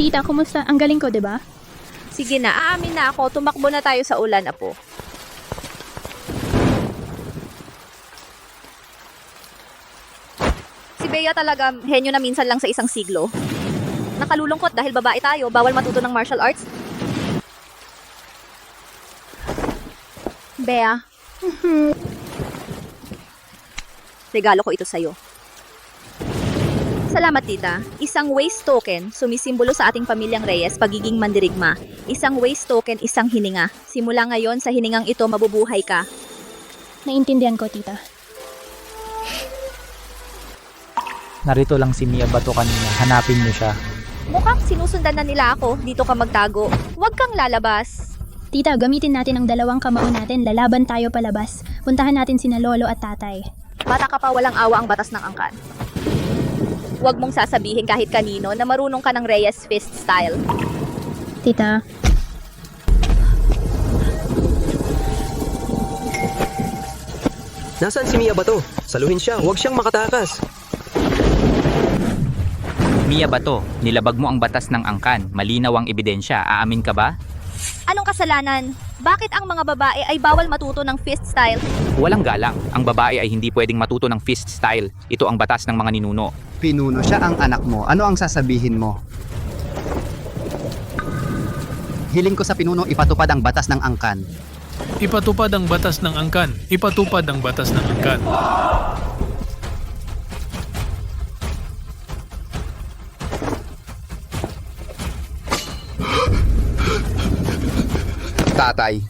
Tita, kumusta? Ang galing ko, di ba? Sige na, aamin na ako. Tumakbo na tayo sa ulan, apo. Si Bea talaga, henyo na minsan lang sa isang siglo. Nakalulungkot dahil babae tayo, bawal matuto ng martial arts. Bea. Regalo ko ito sa'yo. Salamat, tita. Isang waste token, sumisimbolo sa ating pamilyang Reyes, pagiging mandirigma. Isang waste token, isang hininga. Simula ngayon, sa hiningang ito, mabubuhay ka. Naintindihan ko, tita. Narito lang si Mia Bato kanina. Hanapin niyo siya. Mukhang sinusundan na nila ako. Dito ka magtago. Huwag kang lalabas. Tita, gamitin natin ang dalawang kamao natin. Lalaban tayo palabas. Puntahan natin sina lolo at tatay. Bata ka pa, walang awa ang batas ng angkan. Huwag mong sasabihin kahit kanino na marunong ka ng Reyes fist style. Tita, Nasaan si Mia Bato? Saluhin siya, huwag siyang makatakas. Mia Bato, nilabag mo ang batas ng angkan. Malinaw ang ebidensya. Aamin ka ba? Anong kasalanan? Bakit ang mga babae ay bawal matuto ng fist style? Walang galang. Ang babae ay hindi pwedeng matuto ng fist style. Ito ang batas ng mga ninuno. Pinuno siya ang anak mo. Ano ang sasabihin mo? Hiling ko sa pinuno ipatupad ang batas ng angkan. Ipatupad ang batas ng angkan. Ipatupad ang batas ng angkan. Tatay,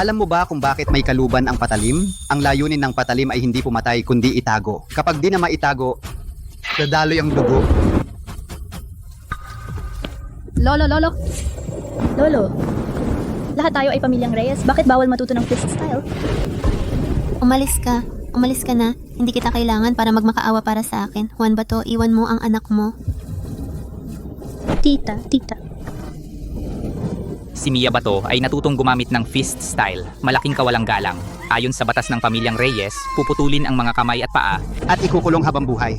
alam mo ba kung bakit may kaluban ang patalim? Ang layunin ng patalim ay hindi pumatay kundi itago. Kapag di na maitago, dadaloy ang dugo. lolo. Lolo, lahat tayo ay pamilyang Reyes. Bakit bawal matuto ng fist style? Umalis ka. Umalis ka na. Hindi kita kailangan para magmakaawa para sa akin. Juan Bato, iwan mo ang anak mo. Tita. Si Mia Bato ay natutong gumamit ng fist style. Malaking kawalang galang. Ayon sa batas ng pamilyang Reyes, puputulin ang mga kamay at paa. At ikukulong habang buhay.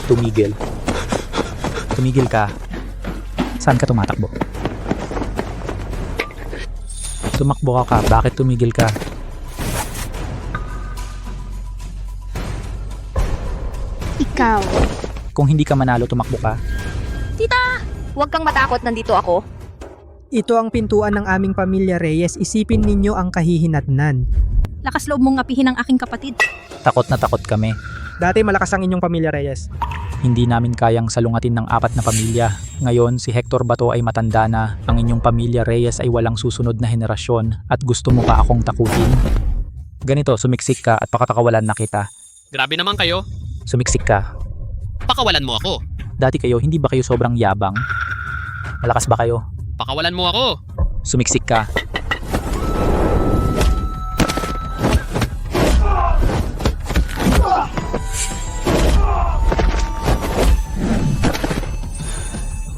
Tumigil. Tumigil ka. Saan ka tumatakbo? Tumakbo ka. Bakit tumigil ka? Ikaw. Kung hindi ka manalo, tumakbo ka. Tita! Huwag kang matakot, nandito ako. Ito ang pintuan ng aming pamilya Reyes. Isipin ninyo ang kahihinatnan. Lakas loob mong ngapihin ang aking kapatid. Takot na takot kami. Dati malakas ang inyong pamilya Reyes. Hindi namin kayang salungatin ng 4 na pamilya. Ngayon, si Hector Bato ay matanda na. Ang inyong pamilya Reyes ay walang susunod na henerasyon at gusto mo pa akong takutin. Ganito, sumiksik ka at pakakakawalan na kita. Grabe naman kayo. Sumiksik ka. Pakawalan mo ako. Dati kayo, hindi ba kayo sobrang yabang? Malakas ba kayo? Pakawalan mo ako. Sumiksik ka.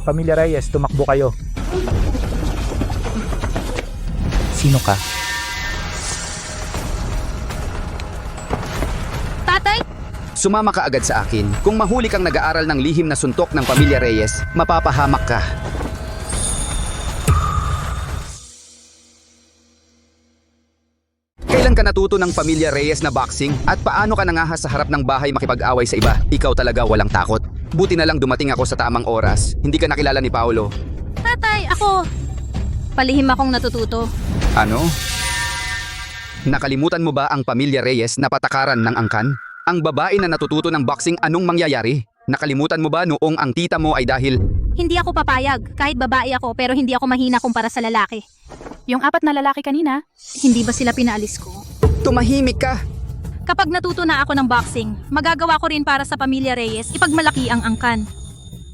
Pamilya Reyes, tumakbo kayo. Sino ka? Tatay! Sumama ka agad sa akin. Kung mahuli kang nag-aaral ng lihim na suntok ng pamilya Reyes, mapapahamak ka. Kailan ka natuto ng pamilya Reyes na boxing? At paano ka nangahas sa harap ng bahay makipag-away sa iba? Ikaw talaga walang takot. Buti na lang dumating ako sa tamang oras. Hindi ka nakilala ni Paolo. Tatay, ako. Palihim akong natututo. Ano? Nakalimutan mo ba ang pamilya Reyes na patakaran ng angkan? Ang babae na natututo ng boxing, anong mangyayari? Nakalimutan mo ba noong ang tita mo ay dahil... Hindi ako papayag. Kahit babae ako, pero hindi ako mahina kumpara sa lalaki. Yung 4 na lalaki kanina, hindi ba sila pinaalis ko? Tumahimik ka! Kapag natuto na ako ng boxing, magagawa ko rin para sa pamilya Reyes, ipagmalaki ang angkan.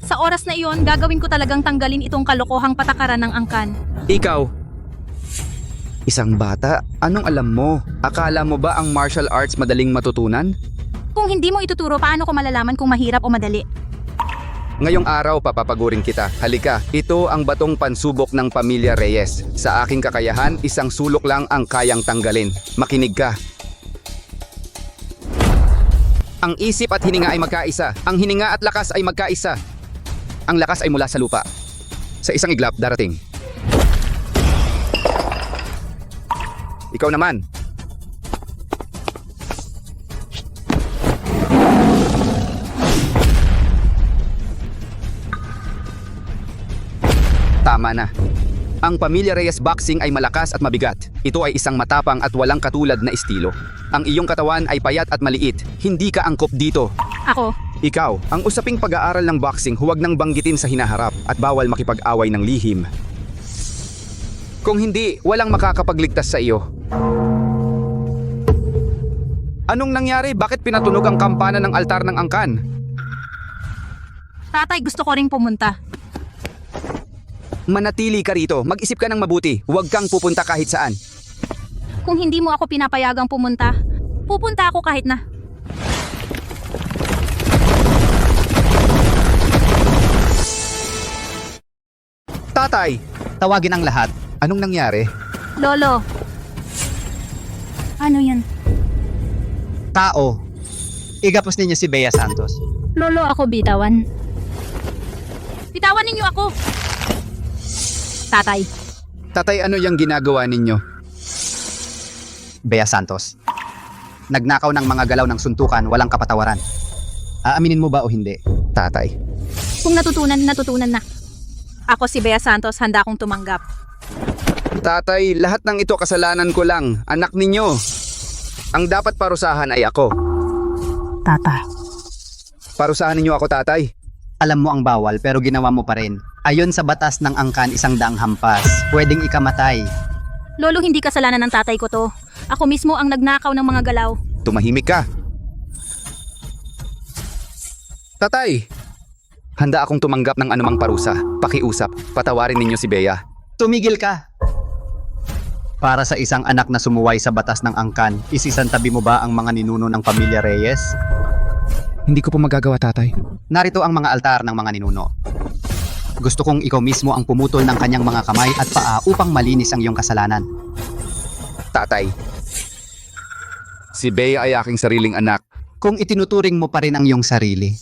Sa oras na iyon, gagawin ko talagang tanggalin itong kalokohang patakaran ng angkan. Ikaw, isang bata, anong alam mo? Akala mo ba ang martial arts madaling matutunan? Kung hindi mo ituturo, paano ko malalaman kung mahirap o madali? Ngayong araw papapagurin kita. Halika, ito ang batong pansubok ng pamilya Reyes. Sa aking kakayahan, isang sulok lang ang kayang tanggalin. Makinig ka. Ang isip at hininga ay magkaisa. Ang hininga at lakas ay magkaisa. Ang lakas ay mula sa lupa. Sa isang iglap, darating. Ikaw naman. Tama na. Ang pamilya Reyes Boxing ay malakas at mabigat. Ito ay isang matapang at walang katulad na estilo. Ang iyong katawan ay payat at maliit. Hindi ka angkop dito. Ako, Ikaw, ang usaping pag-aaral ng boxing huwag nang banggitin sa hinaharap at bawal makipag-away ng lihim. Kung hindi, walang makakapagligtas sa iyo. Anong nangyari? Bakit pinatunog ang kampana ng altar ng angkan? tatay, gusto ko ring pumunta. Manatili ka rito. Mag-isip ka ng mabuti. Huwag kang pupunta kahit saan. Kung hindi mo ako pinapayagang pumunta, pupunta ako kahit na. Tatay! Tawagin ang lahat. Anong nangyari? Lolo. Ano yan? Tao. Igapos ninyo si Bea Santos. Lolo, ako bitawan. Bitawan ninyo ako! Tatay, Tatay, ano yung ginagawa ninyo? Bea Santos. Nagnakaw ng mga galaw ng suntukan, walang kapatawaran. Aaminin mo ba o hindi? Tatay. kung natutunan na. Ako si Bea Santos, handa akong tumanggap. Tatay, lahat ng ito kasalanan ko lang. Anak ninyo. Ang dapat parusahan ay ako. Tatay. Parusahan ninyo ako, tatay. Alam mo ang bawal pero ginawa mo pa rin. Ayon sa batas ng angkan, 100 hampas. Pwedeng ikamatay. Lolo, hindi kasalanan ng tatay ko to. Ako mismo ang nagnakaw ng mga galaw. Tumahimik ka. Tatay, handa akong tumanggap ng anumang parusa. Pakiusap, patawarin ninyo si Bea. Tumigil ka! Para sa isang anak na sumuway sa batas ng angkan, isisantabi mo ba ang mga ninuno ng pamilya Reyes? Hindi ko po magagawa, tatay. Narito ang mga altar ng mga ninuno. Gusto kong ikaw mismo ang pumutol ng kanyang mga kamay at paa upang malinis ang iyong kasalanan. Tatay, si Bea ay aking sariling anak. Kung itinuturing mo pa rin ang iyong sarili,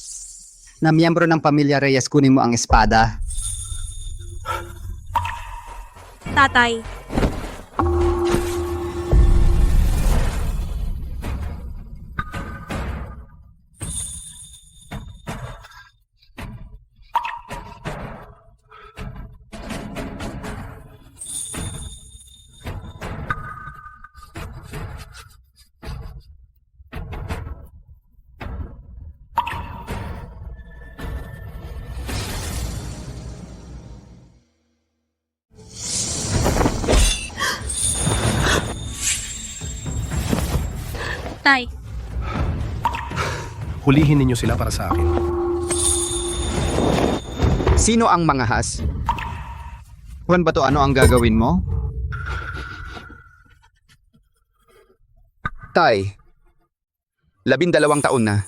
na miyembro ng pamilya Reyes, kunin mo ang espada. Tatay. Tay, Hulihin ninyo sila para sa akin. Sino ang mga has? Juan Bato, ano ang gagawin mo? Tay, 12 taon na.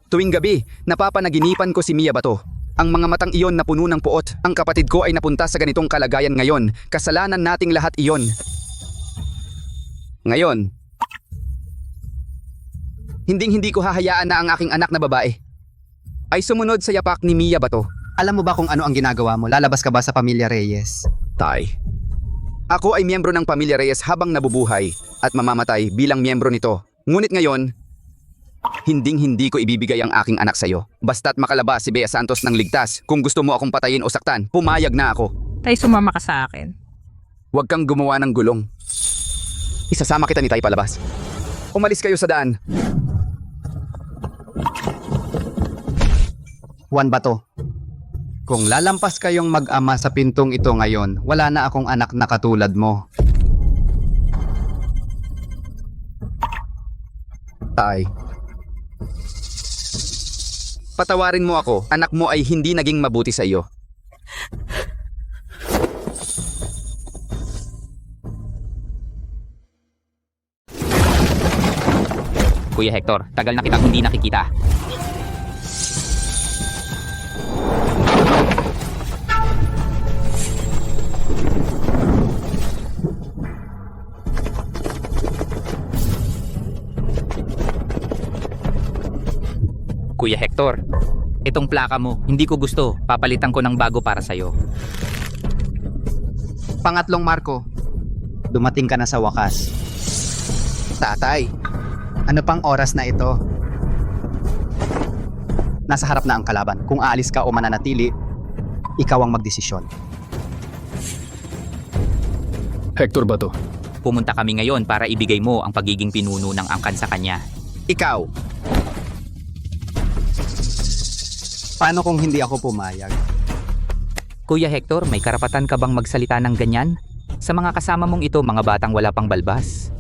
Tuwing gabi, napapanaginipan ko si Mia Bato. Ang mga matang iyon na puno ng puot. Ang kapatid ko ay napunta sa ganitong kalagayan ngayon. Kasalanan nating lahat iyon. Ngayon, hindi ko hahayaan na ang aking anak na babae ay sumunod sa yapak ni Mia Bato. Alam mo ba kung ano ang ginagawa mo? Lalabas ka ba sa pamilya Reyes? Tay, ako ay miyembro ng pamilya Reyes habang nabubuhay at mamamatay bilang miyembro nito. Ngunit ngayon, hindi ko ibibigay ang aking anak sa iyo. Basta't makalabas si Bea Santos ng ligtas. Kung gusto mo akong patayin o saktan, pumayag na ako. tay, sumama ka sa akin. Huwag kang gumawa ng gulong. Isasama kita ni Tay palabas. Umalis kayo sa daan. Juan Bato, kung lalampas kayong mag-ama sa pintong ito ngayon, wala na akong anak na katulad mo. Tay, patawarin mo ako. Anak mo ay hindi naging mabuti sa iyo. Kuya Hector, tagal na kitang hindi nakikita. Kuya Hector, itong plaka mo, hindi ko gusto. Papalitan ko ng bago para sa'yo. Pangatlong Marco, dumating ka na sa wakas. Tatay, ano pang oras na ito? Nasa harap na ang kalaban. Kung aalis ka o mananatili, ikaw ang magdesisyon. Hector ba to? Pumunta kami ngayon para ibigay mo ang pagiging pinuno ng angkan sa kanya. Ikaw, Paano kung hindi ako pumayag? Kuya Hector, may karapatan ka bang magsalita ng ganyan? Sa mga kasama mong ito, mga batang wala pang balbas.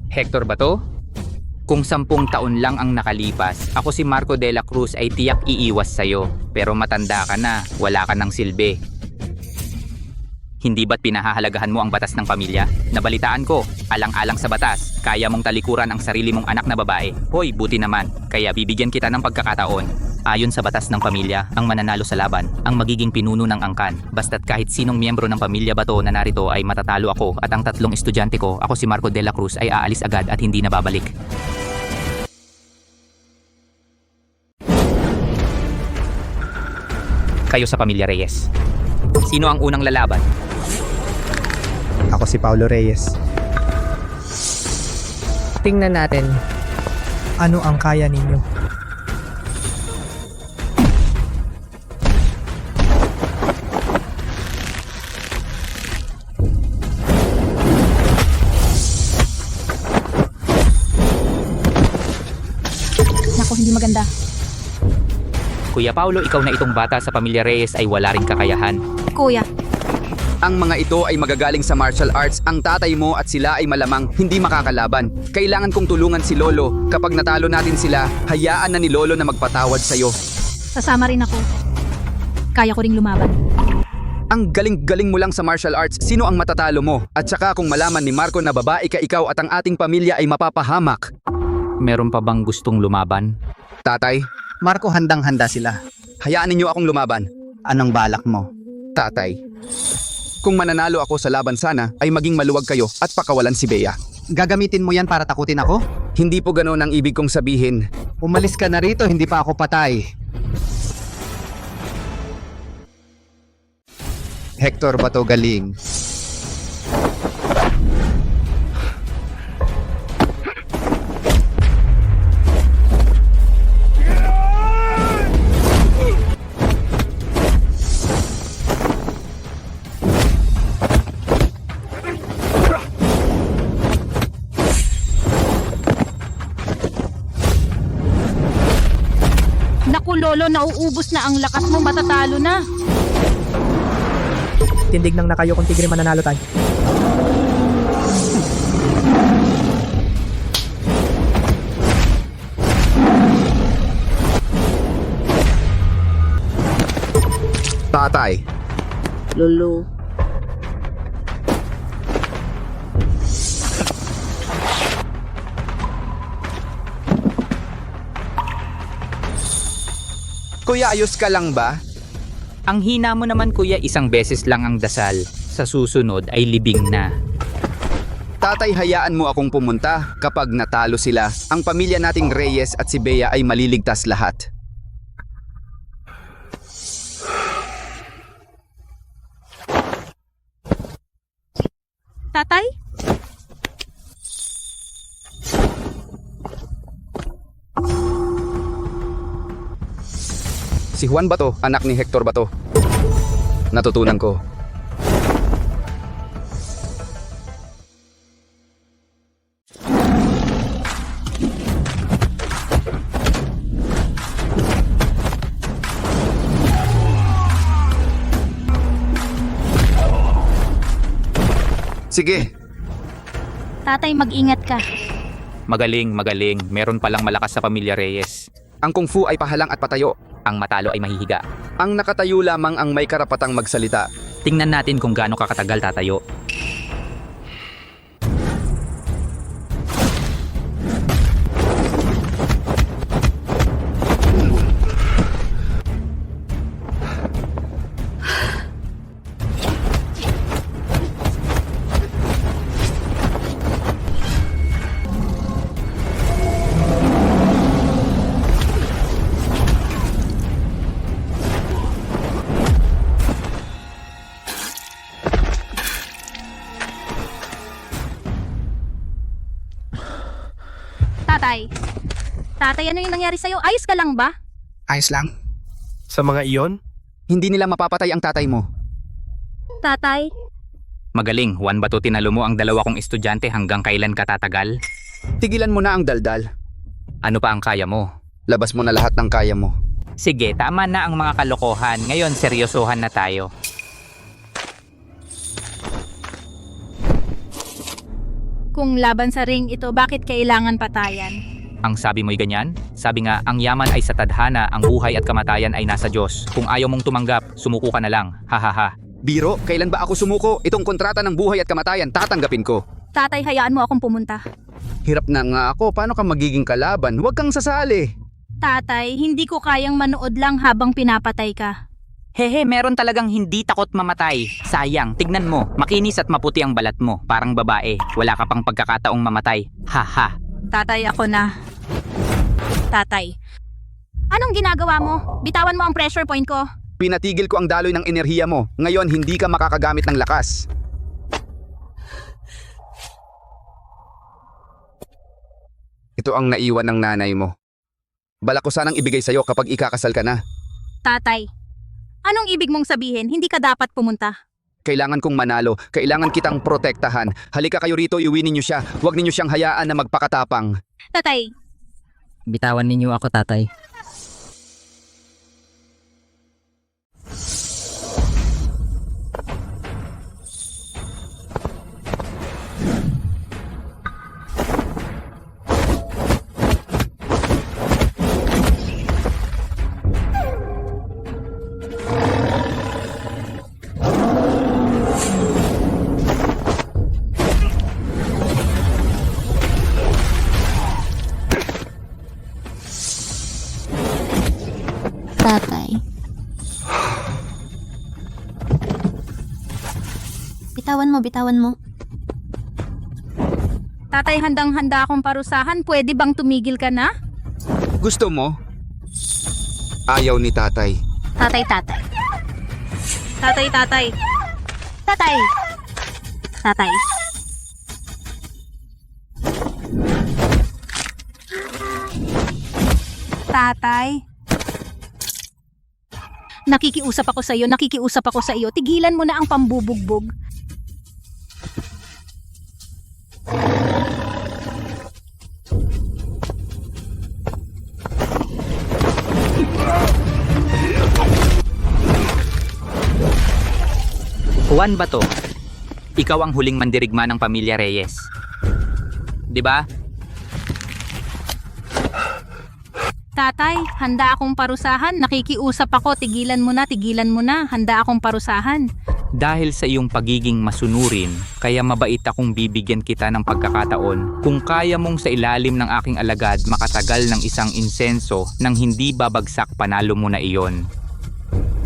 Hector ba to? Kung 10 taon lang ang nakalipas, ako si Marco de la Cruz ay tiyak iiwas sa'yo. Pero matanda ka na, wala ka ng silbi. Hindi ba't pinahahalagahan mo ang batas ng pamilya? Nabalitaan ko, alang-alang sa batas, kaya mong talikuran ang sarili mong anak na babae. Hoy, buti naman, kaya bibigyan kita ng pagkakataon. Ayon sa batas ng pamilya, ang mananalo sa laban, ang magiging pinuno ng angkan. Basta't kahit sinong miyembro ng pamilya bato na narito ay matatalo ako at ang 3 estudyante ko, ako si Marco de la Cruz ay aalis agad at hindi na babalik. Kayo sa pamilya Reyes. Sino ang unang lalaban? Ako si Paulo Reyes. Tingnan natin ano ang kaya ninyo. Naku, hindi maganda. Kuya Paulo, ikaw na itong bata sa pamilya Reyes ay wala ring kakayahan. Kuya, ang mga ito ay magagaling sa martial arts. Ang tatay mo at sila ay malamang hindi makakalaban. Kailangan kong tulungan si Lolo. Kapag natalo natin sila, hayaan na ni Lolo na magpatawad sa'yo. sasama rin ako. Kaya ko ring lumaban. Ang galing-galing mo lang sa martial arts. Sino ang matatalo mo? At saka kung malaman ni Marco na babae ka ikaw at ang ating pamilya ay mapapahamak. Meron pa bang gustong lumaban? Tatay, Marco, handang-handa sila. hayaan ninyo akong lumaban. Anong balak mo? Tatay, kung mananalo ako sa laban sana ay maging maluwag kayo at pakawalan si Bea. Gagamitin mo yan para takutin ako? Hindi po ganoon ang ibig kong sabihin. Umalis ka na rito, hindi pa ako patay. Hector Bato galing. Naku Lolo, nauubos na ang lakas mo, matatalo na. Tindig nang na kayo kung tigre mananalo tayo. Tatay, Lulu. kuya, ayos ka lang ba? Ang hina mo naman kuya, 1 beses lang ang dasal. Sa susunod ay libing na. Tatay, hayaan mo akong pumunta. Kapag natalo sila, ang pamilya nating Reyes at si Bea ay maliligtas lahat. Tatay? Si Juan Bato, anak ni Hector Bato. Natutunan ko. Sige, Tatay, mag-ingat ka. Magaling, magaling. Meron palang malakas sa pamilya Reyes. ang kung fu ay pahalang at patayo. Ang matalo ay mahihiga. Ang nakatayo lamang ang may karapatang magsalita. Tingnan natin kung gaano kakatagal tatayo. Tatay. Tatay, ano yung nangyari sa'yo? Ayos ka lang ba? Ayos lang. Sa mga iyon, Hindi nila mapapatay ang tatay mo. Tatay? Magaling, Juan Bato, tinalo mo ang dalawa kong estudyante hanggang kailan ka tatagal? Tigilan mo na ang daldal. Ano pa ang kaya mo? Labas mo na lahat ng kaya mo. Sige, tama na ang mga kalokohan. Ngayon, seryosohan na tayo. Kung laban sa ring ito, bakit kailangan patayan? Ang sabi mo'y ganyan? Sabi nga, ang yaman ay sa tadhana, ang buhay at kamatayan ay nasa Diyos. Kung ayaw mong tumanggap, sumuko ka na lang. Hahaha. Biro, kailan ba ako sumuko? Itong kontrata ng buhay at kamatayan, tatanggapin ko. Tatay, hayaan mo akong pumunta. Hirap na nga ako, paano ka magiging kalaban? Huwag kang sasali. Tatay, hindi ko kayang manood lang habang pinapatay ka. Hehe, meron talagang hindi takot mamatay. Sayang, tignan mo, makinis at maputi ang balat mo. Parang babae, wala ka pang pagkakataong mamatay. Haha. Tatay, ako na. Tatay. Anong ginagawa mo? Bitawan mo ang pressure point ko. Pinatigil ko ang daloy ng enerhiya mo. Ngayon, hindi ka makakagamit ng lakas. Ito ang naiwan ng nanay mo. Balak ko sanang ibigay sa'yo kapag ikakasal ka na. Tatay, anong ibig mong sabihin? Hindi ka dapat pumunta. Kailangan kong manalo. Kailangan kitang protektahan. Halika kayo rito, iuwi ninyo siya. Huwag ninyo siyang hayaan na magpakatapang. Tatay, Bitawan ninyo ako, tatay. Tatay. Bitawan mo, bitawan mo. tatay, handang-handa akong parusahan. Pwede bang tumigil ka na? Gusto mo? Ayaw ni tatay. Tatay. Tatay. Tatay. Tatay. Nakikiusap ako sa iyo. Tigilan mo na ang pambubugbog. Juan Bato, ikaw ang huling mandirigma ng pamilya Reyes. 'Di ba? Tatay, handa akong parusahan. Nakikiusap ako. Tigilan mo na. Handa akong parusahan. Dahil sa iyong pagiging masunurin, kaya mabait akong bibigyan kita ng pagkakataon. Kung kaya mong sa ilalim ng aking alagad makatagal ng isang insenso nang hindi babagsak, panalo mo na iyon.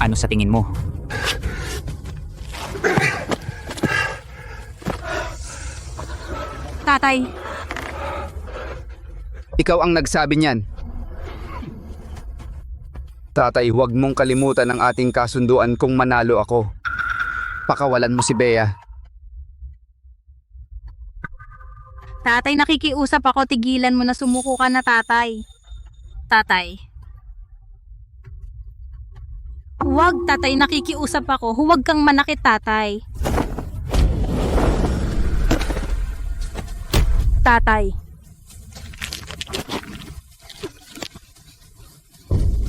Ano sa tingin mo? Tatay, Ikaw ang nagsabi niyan. Tatay, huwag mong kalimutan ang ating kasunduan kung manalo ako. Pakawalan mo si Bea. Tatay, nakikiusap ako. Tigilan mo na, sumuko ka na, tatay. Tatay. Huwag, tatay, nakikiusap ako. Huwag kang manakit, tatay. Tatay.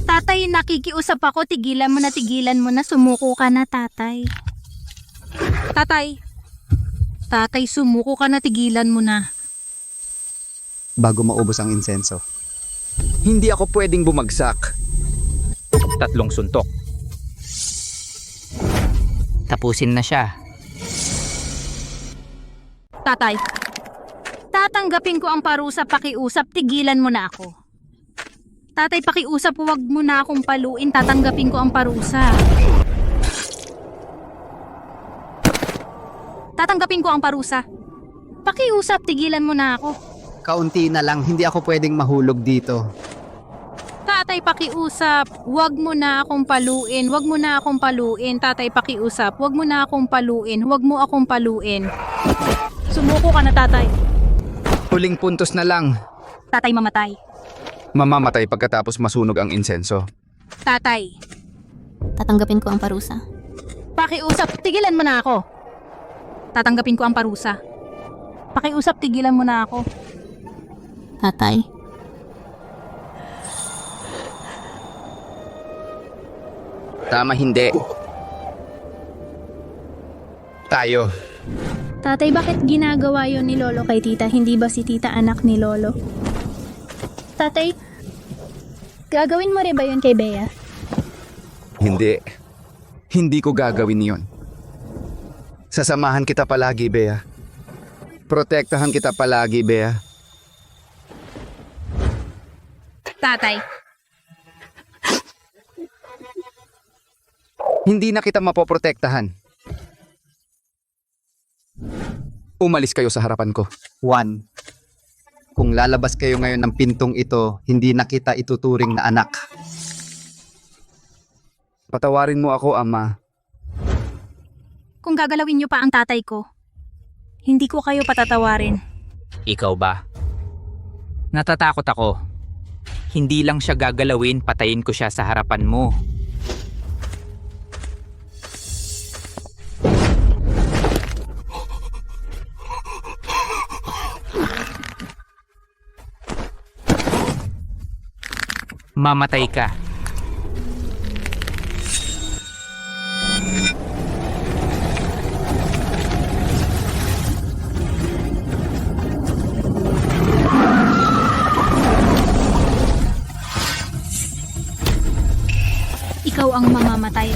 Tatay, nakikiusap ako. Tigilan mo na, sumuko ka na, tatay. Tatay. Tatay, sumuko ka na, tigilan mo na. Bago maubos ang insenso. Hindi ako pwedeng bumagsak. 3 suntok. Tapusin na siya. Tatay. Tatanggapin ko ang parusa, pakiusap, tigilan mo na ako. Tatay, pakiusap, huwag mo na akong paluin, tatanggapin ko ang parusa. Tatanggapin ko ang parusa. Pakiusap, tigilan mo na ako. Kaunti na lang, hindi ako pwedeng mahulog dito. Tatay, pakiusap, huwag mo na akong paluin, Tatay, pakiusap, huwag mo na akong paluin, huwag mo akong paluin. Sumuko ka na, tatay. Huling puntos na lang. Tatay mamatay. Mamamatay pagkatapos masunog ang insenso. Tatay, Tatanggapin ko ang parusa. pakiusap, tigilan mo na ako. Tatanggapin ko ang parusa. Pakiusap, tigilan mo na ako. Tatay, Tama, hindi. Tayo. Tatay, bakit ginagawa yon ni Lolo kay Tita? Hindi ba si Tita anak ni Lolo? Tatay, gagawin mo rin ba yun kay Bea? Hindi. Hindi ko gagawin yon. Sasamahan kita palagi, Bea. Protektahan kita palagi, Bea. Tatay, Hindi na kita mapoprotektahan. Umalis kayo sa harapan ko. 1. Kung lalabas kayo ngayon ng pintong ito, hindi na kita ituturing na anak. Patawarin mo ako, Ama. kung gagalawin niyo pa ang tatay ko, hindi ko kayo patatawarin. Ikaw ba? Natatakot ako. Hindi lang siya gagalawin, patayin ko siya sa harapan mo. Mamatay ka. Ikaw ang mamamatay.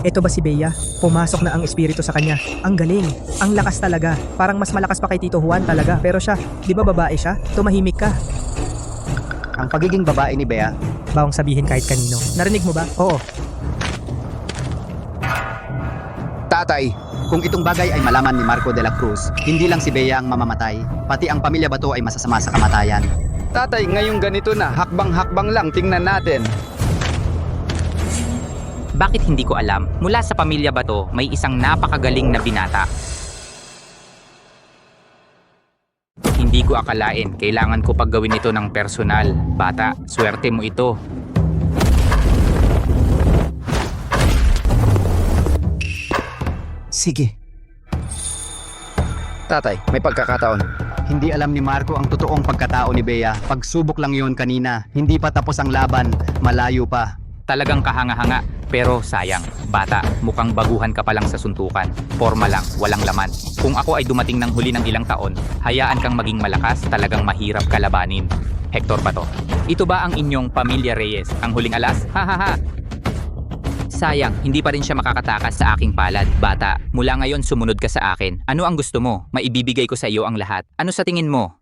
Ito ba si Bea? Pumasok na ang espiritu sa kanya. Ang galing. Ang lakas talaga. Parang mas malakas pa kay Tito Juan talaga. Pero siya, di ba babae siya? Tumahimik ka. Ang pagiging babae ni Bea, Bawang sabihin kahit kanino. Narinig mo ba? Oo. Tatay, kung itong bagay ay malaman ni Marco de la Cruz, hindi lang si Bea ang mamamatay, pati ang pamilya Bato ay masasama sa kamatayan. tatay, ngayong ganito na, hakbang-hakbang lang, tingnan natin. Bakit hindi ko alam? Mula sa pamilya Bato, may isang napakagaling na binata. Hindi ko akalain, kailangan ko paggawin ito ng personal. Bata, swerte mo ito. Sige. Tatay, may pagkakataon. Hindi alam ni Marco ang totoong pagkatao ni Bea. Pagsubok lang yon kanina. Hindi pa tapos ang laban. Malayo pa. Talagang kahanga-hanga, pero sayang. Bata, mukhang baguhan ka pa lang sa suntukan. Forma lang, walang laman. Kung ako ay dumating ng huli ng ilang taon, hayaan kang maging malakas, talagang mahirap kalabanin. Hector Bato, ito ba ang inyong pamilya Reyes? Ang huling alas? Hahaha! Sayang, hindi pa rin siya makakatakas sa aking palad. Bata, mula ngayon sumunod ka sa akin. Ano ang gusto mo? Maibibigay ko sa iyo ang lahat. Ano sa tingin mo?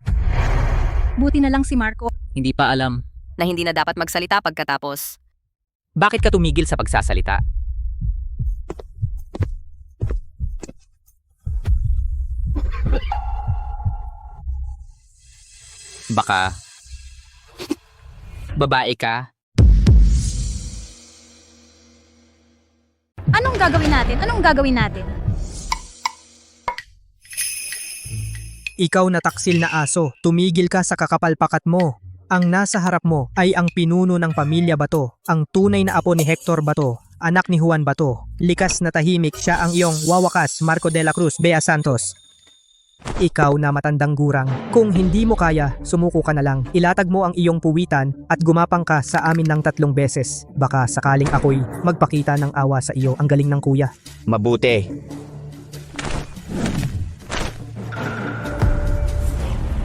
Buti na lang si Marco. Hindi pa alam. Na hindi na dapat magsalita pagkatapos. Bakit ka tumigil sa pagsasalita? Baka babae ka? Anong gagawin natin? Anong gagawin natin? Ikaw na taksil na aso, tumigil ka sa kakapalpakat mo. Ang nasa harap mo ay ang pinuno ng pamilya Bato, ang tunay na apo ni Hector Bato, anak ni Juan Bato. Likas na tahimik, siya ang iyong wawakas, Marco de la Cruz, Bea Santos. Ikaw na matandang gurang, kung hindi mo kaya, sumuko ka na lang. Ilatag mo ang iyong puwitan at gumapang ka sa amin ng 3 beses. Baka sakaling ako'y magpakita ng awa sa iyo. Ang galing ng kuya. Mabuti.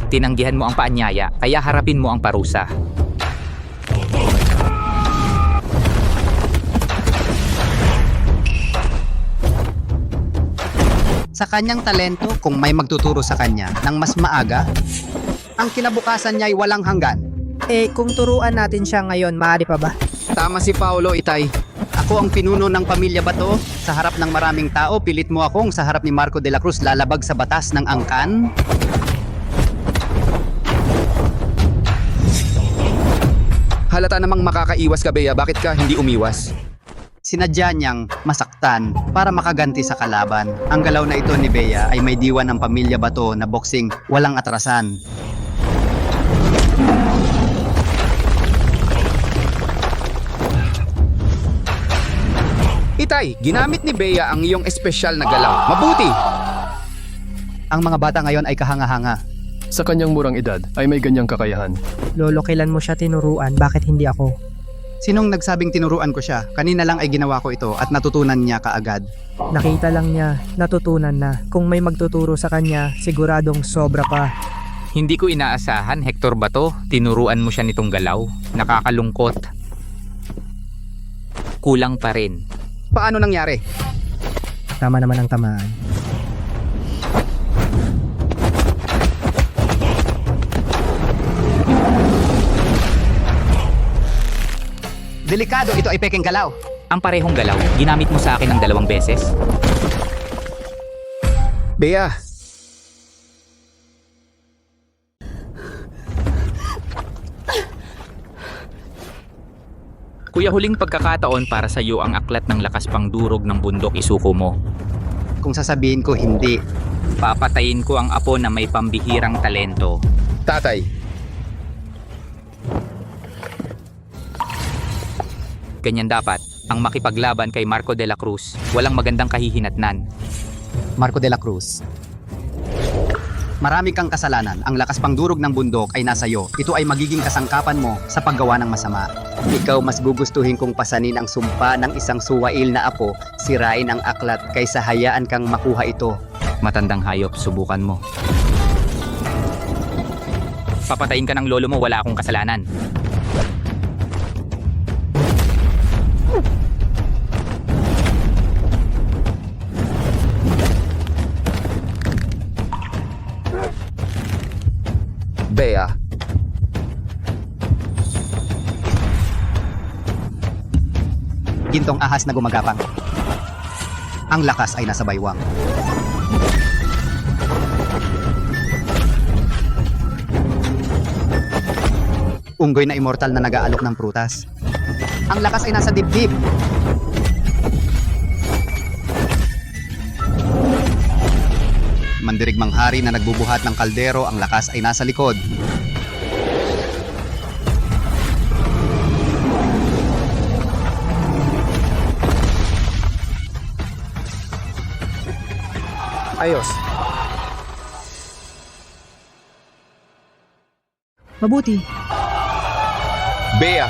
Tinanggihan mo ang paanyaya, kaya harapin mo ang parusa. Sa kanyang talento, kung may magtuturo sa kanya ng mas maaga, ang kinabukasan niya ay walang hanggan. Kung turuan natin siya ngayon, maaari pa ba? Tama si Paolo, Itay. Ako ang pinuno ng pamilya Bato. Sa harap ng maraming tao, pilit mo akong sa harap ni Marco de la Cruz lalabag sa batas ng angkan? Halata namang makakaiwas ka, Bea. Bakit ka hindi umiwas? Sinadya niyang masaktan para makaganti sa kalaban. Ang galaw na ito ni Bea ay may diwa ng pamilya Bato na boxing walang atrasan. Itay, ginamit ni Bea ang iyong espesyal na galaw. Mabuti! Ang mga bata ngayon ay kahanga-hanga. Sa kanyang murang edad ay may ganyang kakayahan. Lolo, kailan mo siya tinuruan? Bakit hindi ako? Sinong nagsabing tinuruan ko siya? Kanina lang ay ginawa ko ito at natutunan niya kaagad. Nakita lang niya, natutunan na. Kung may magtuturo sa kanya, siguradong sobra pa. Hindi ko inaasahan, Hector Bato. Tinuruan mo siya nitong galaw. Nakakalungkot. Kulang pa rin. Paano nangyari? Tama naman ang tamaan. Delikado, ito ay peking galaw. Ang parehong galaw, ginamit mo sa akin ng 2 beses. Bea, Kuya, huling pagkakataon para sa iyo ang aklat ng lakas pang durog ng bundok isuko mo. Kung sasabihin ko hindi, Papatayin ko ang apo na may pambihirang talento. tatay, Ganyan dapat, ang makipaglaban kay Marco de la Cruz. Walang magandang kahihinatnan. Marco de la Cruz. Marami kang kasalanan. Ang lakas pang durog ng bundok ay nasa iyo. Ito ay magiging kasangkapan mo sa paggawa ng masama. Ikaw mas gugustuhin kong pasanin ang sumpa ng isang suwail na apo, sirain ang aklat kaysa hayaan kang makuha ito. Matandang hayop, subukan mo. Papatayin ka ng lolo mo, wala akong kasalanan. Bea, Gintong ahas na gumagapang. Ang lakas ay nasa baywang. Unggoy na immortal na nag-aalok ng prutas. Ang lakas ay nasa dibdib. Mandirigmang hari na nagbubuhat ng kaldero, ang lakas ay nasa likod. ayos. Mabuti. Bea,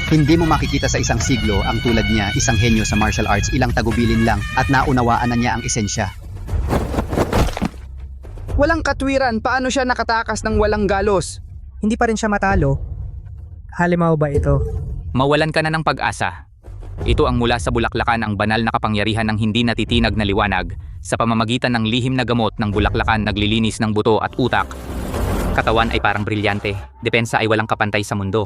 Hindi mo makikita sa isang siglo ang tulad niya, isang henyo sa martial arts, ilang tagubilin lang at naunawaan na niya ang esensya. walang katwiran. Paano siya nakatakas ng walang galos? Hindi pa rin siya matalo. Halimaw ba ito? Mawalan ka na ng pag-asa. Ito ang mula sa bulaklakan ang banal na kapangyarihan ng hindi natitinag na liwanag sa pamamagitan ng lihim na gamot ng bulaklakan naglilinis ng buto at utak. Katawan ay parang brilyante. Depensa ay walang kapantay sa mundo.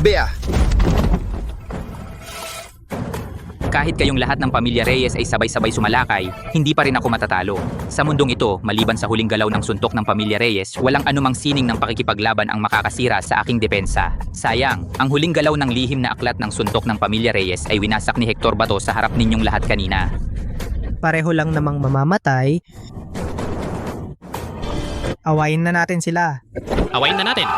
Bea, Kahit kayong lahat ng pamilya Reyes ay sabay-sabay sumalakay, hindi pa rin ako matatalo. Sa mundong ito, maliban sa huling galaw ng suntok ng pamilya Reyes, walang anumang sining ng pakikipaglaban ang makakasira sa aking depensa. Sayang, ang huling galaw ng lihim na aklat ng suntok ng pamilya Reyes ay winasak ni Hector Bato sa harap ninyong lahat kanina. Pareho lang namang mamamatay. Awayin na natin sila. Awayin na natin.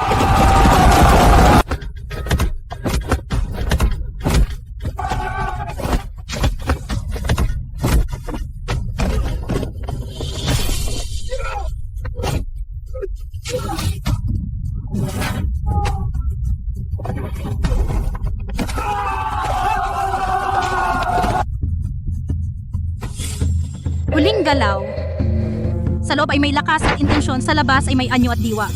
Huling galaw. Sa loob ay may lakas at intensyon, sa labas ay may anyo at diwa.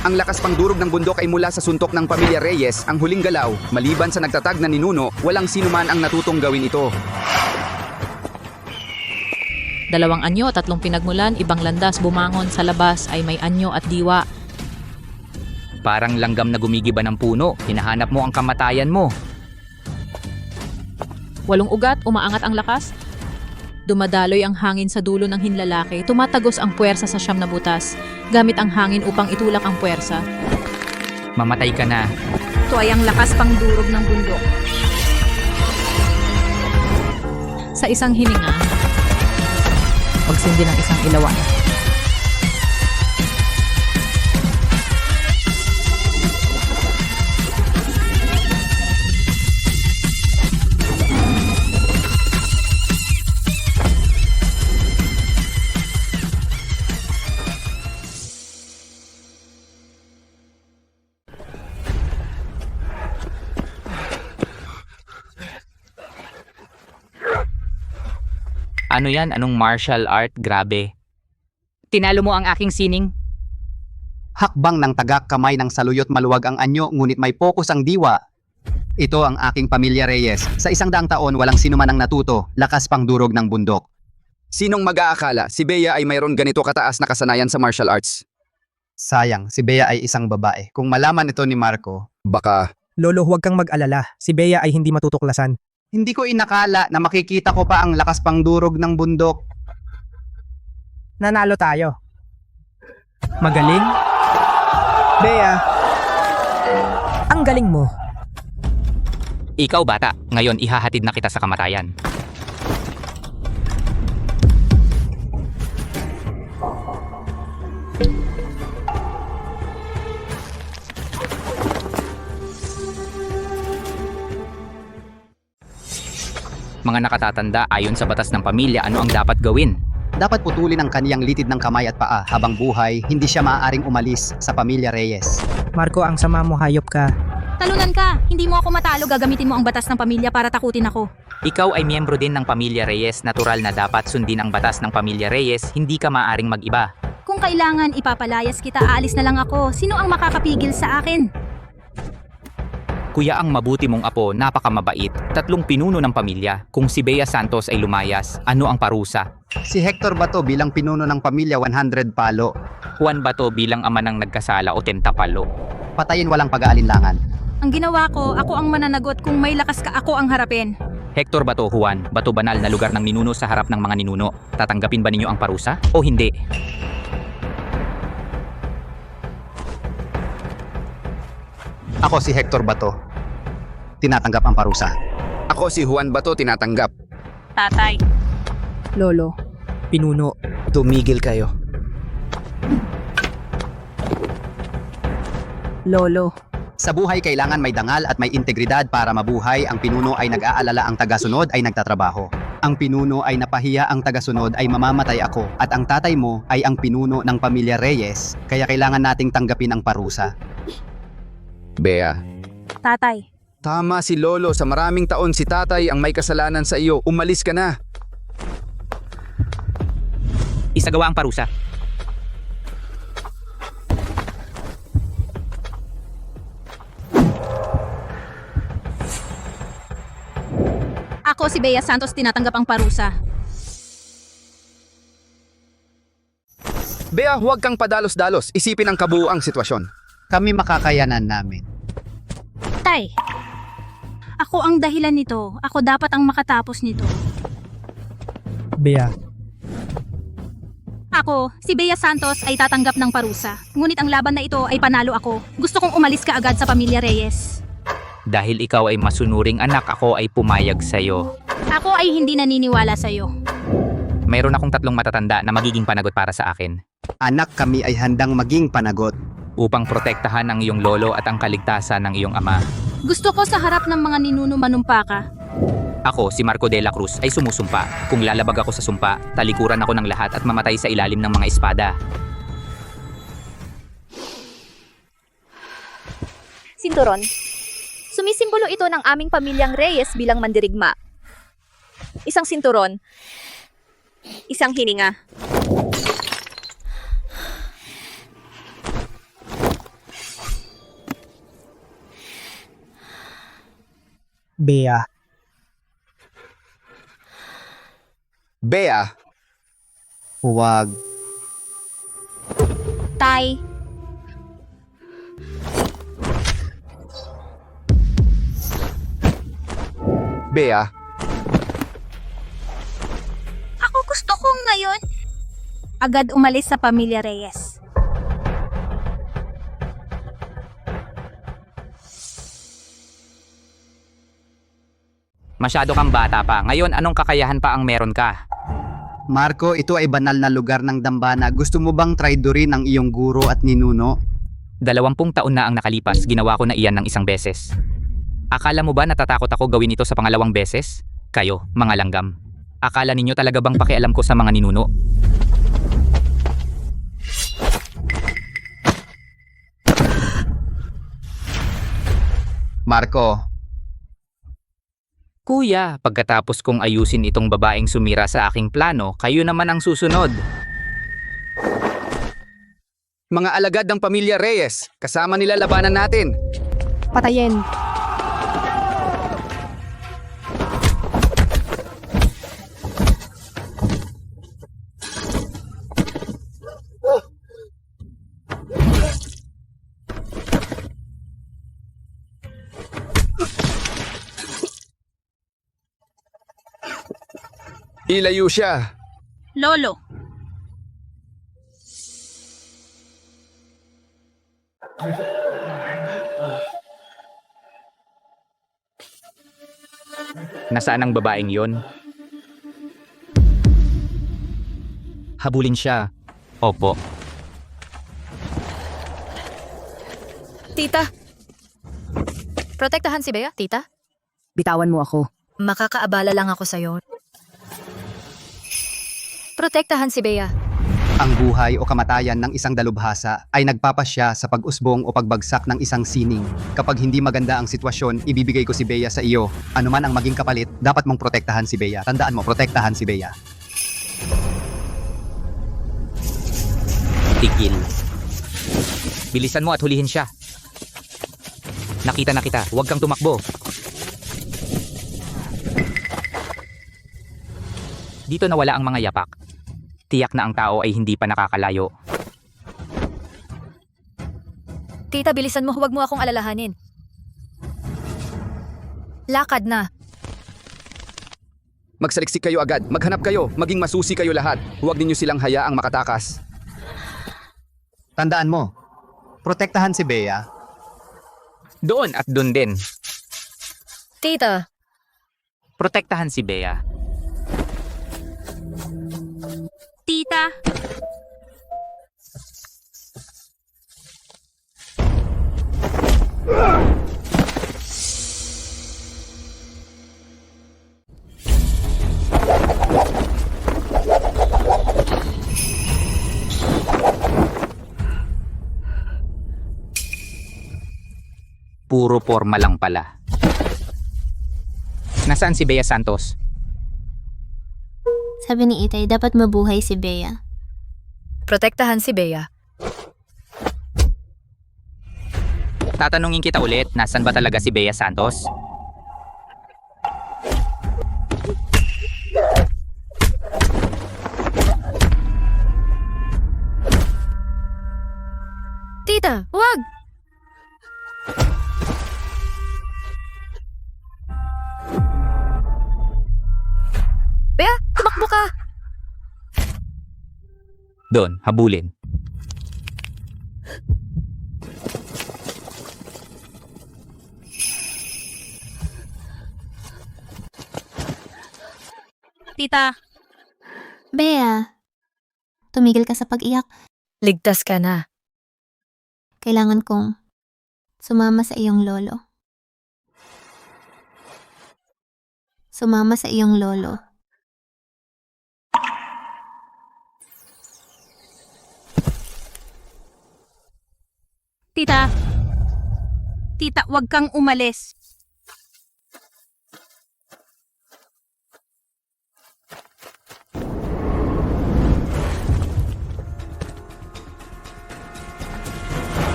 Ang lakas pangdurog ng bundok ay mula sa suntok ng pamilya Reyes, ang huling galaw. Maliban sa nagtatag na ninuno, walang sino man ang natutong gawin ito. 2 anyo, 3 pinagmulan, ibang landas bumangon sa labas ay may anyo at diwa. Parang langgam na gumigiba ng puno. Hinahanap mo ang kamatayan mo. 8 ugat, umaangat ang lakas. Dumadaloy ang hangin sa dulo ng hinlalaki, tumatagos ang puwersa sa siyam na butas, gamit ang hangin upang itulak ang puwersa. Mamatay ka na. Ito ay ang lakas pangdurog ng bundok. Sa isang hininga, pagsindi ng isang ilawan. Ano yan? Anong martial art? Grabe. Tinalo mo ang aking sining? Hakbang ng tagak kamay ng saluyot maluwag ang anyo ngunit may pokus ang diwa. Ito ang aking pamilya Reyes. Sa 100 taon walang sino man ang natuto, lakas pang durog ng bundok. Sinong mag-aakala si Bea ay mayroon ganito kataas na kasanayan sa martial arts? Sayang, si Bea ay isang babae. Kung malaman ito ni Marco, Baka Lolo, huwag kang mag-alala. Si Bea ay hindi matutuklasan. hindi ko inakala na makikita ko pa ang lakas pang durog ng bundok. Nanalo tayo. Magaling? Bea, ang galing mo. Ikaw bata, ngayon ihahatid na kita sa kamatayan. Mga nakatatanda, ayon sa batas ng pamilya, ano ang dapat gawin? Dapat putulin ang kaniyang litid ng kamay at paa habang buhay, hindi siya maaaring umalis sa pamilya Reyes. Marco, ang sama mo, hayop ka. Talunan ka! Hindi mo ako matalo, gagamitin mo ang batas ng pamilya para takutin ako. Ikaw ay miyembro din ng pamilya Reyes, natural na dapat sundin ang batas ng pamilya Reyes, hindi ka maaaring mag-iba. Kung kailangan ipapalayas kita, aalis na lang ako. Sino ang makakapigil sa akin? Kuya ang mabuti mong apo, napakamabait, 3 pinuno ng pamilya. Kung si Bea Santos ay lumayas, ano ang parusa? Si Hector Bato bilang pinuno ng pamilya 100 palo. Juan Bato bilang ama ng nagkasala o 10 palo. Patayin walang pag-aalinlangan. Ang ginawa ko, ako ang mananagot. Kung may lakas ka, ako ang harapin. Hector Bato, Juan, Bato banal na lugar ng ninuno sa harap ng mga ninuno. Tatanggapin ba ninyo ang parusa o hindi? Ako si Hector Bato. Tinatanggap ang parusa. ako si Juan Bato, tinatanggap. Tatay. Lolo. Pinuno. Tumigil kayo. Lolo. Sa buhay kailangan may dangal at may integridad para mabuhay. Ang pinuno ay nag-aalala, ang tagasunod ay nagtatrabaho. Ang pinuno ay napahiya, ang tagasunod ay mamamatay ako. At ang tatay mo ay ang pinuno ng pamilya Reyes, kaya kailangan nating tanggapin ang parusa. Bea. Tatay. Tama si Lolo, sa maraming taon si tatay ang may kasalanan sa iyo. Umalis ka na. Isagawa ang parusa. Ako si Bea Santos, tinatanggap ang parusa. Bea, huwag kang padalos-dalos. Isipin ang kabuuang sitwasyon. Kami makakayanan namin. Tay. Ako ang dahilan nito. Ako dapat ang makatapos nito. Bea, Ako, si Bea Santos ay tatanggap ng parusa. Ngunit ang laban na ito ay panalo ako. Gusto kong umalis ka agad sa pamilya Reyes. Dahil ikaw ay masunuring anak, ako ay pumayag sa'yo. Ako ay hindi naniniwala sa'yo. Mayroon akong 3 matatanda na magiging panagot para sa akin. Anak, kami ay handang maging panagot. Upang protektahan ang iyong lolo at ang kaligtasan ng iyong ama. Gusto ko sa harap ng mga ninuno manumpa ka. Ako, si Marco de la Cruz, ay sumusumpa. Kung lalabag ako sa sumpa, talikuran ako ng lahat at mamatay sa ilalim ng mga espada. Sinturon. Sumisimbolo ito ng aming pamilyang Reyes bilang mandirigma. Isang sinturon. Isang hininga. Bea, Bea, Huwag. Tay, Bea, ako gusto kong ngayon agad umalis sa pamilya Reyes. Masyado kang bata pa. Ngayon, anong kakayahan pa ang meron ka? Marco, ito ay banal na lugar ng dambana. Gusto mo bang traidorin ang iyong guro at ninuno? 20 taon na ang nakalipas, ginawa ko na iyan ng isang beses. Akala mo ba natatakot ako gawin ito sa pangalawang beses? Kayo, mga langgam. Akala ninyo talaga bang pakialam ko sa mga ninuno? Marco, Kuya, pagkatapos kong ayusin itong babaeng sumira sa aking plano, kayo naman ang susunod. mga alagad ng pamilya Reyes, kasama nila labanan natin. Patayin. Ilayo siya. Lolo, Nasaan ang babaeng yon? Habulin siya. Opo. Tita! Protektahan si Bea, tita? Bitawan mo ako. Makakaabala lang ako sa'yo. Protektahan si Bea. ang buhay o kamatayan ng isang dalubhasa ay nagpapasya sa pag-usbong o pagbagsak ng isang sining. Kapag hindi maganda ang sitwasyon, ibibigay ko si Bea sa iyo. Ano man ang maging kapalit, dapat mong protektahan si Bea. Tandaan mo, protektahan si Bea. Tigil. Bilisan mo at hulihin siya. Nakita na kita, huwag kang tumakbo. Dito nawala ang mga yapak. Tiyak na ang tao ay hindi pa nakakalayo. Tita, bilisan mo, huwag mo akong alalahanin. Lakad na. Magsaliksik kayo agad, maghanap kayo, maging masusi kayo lahat. Huwag ninyo silang hayaang makatakas. Tandaan mo, protektahan si Bea. Doon at doon din. Tita. Protektahan si Bea. Tita. Puro forma lang pala. Nasaan si Bea Santos? Sabi ni Itay, dapat mabuhay si Bea. Protektahan si Bea. Tatanungin kita ulit, nasan ba talaga si Bea Santos? Tita, wag! Bea, tumakbo ka! Doon, habulin. Tita. Bea, tumigil ka sa pag-iyak. Ligtas ka na. Kailangan kong sumama sa iyong lolo. Sumama sa iyong lolo. Tita. Tita, wag kang umalis.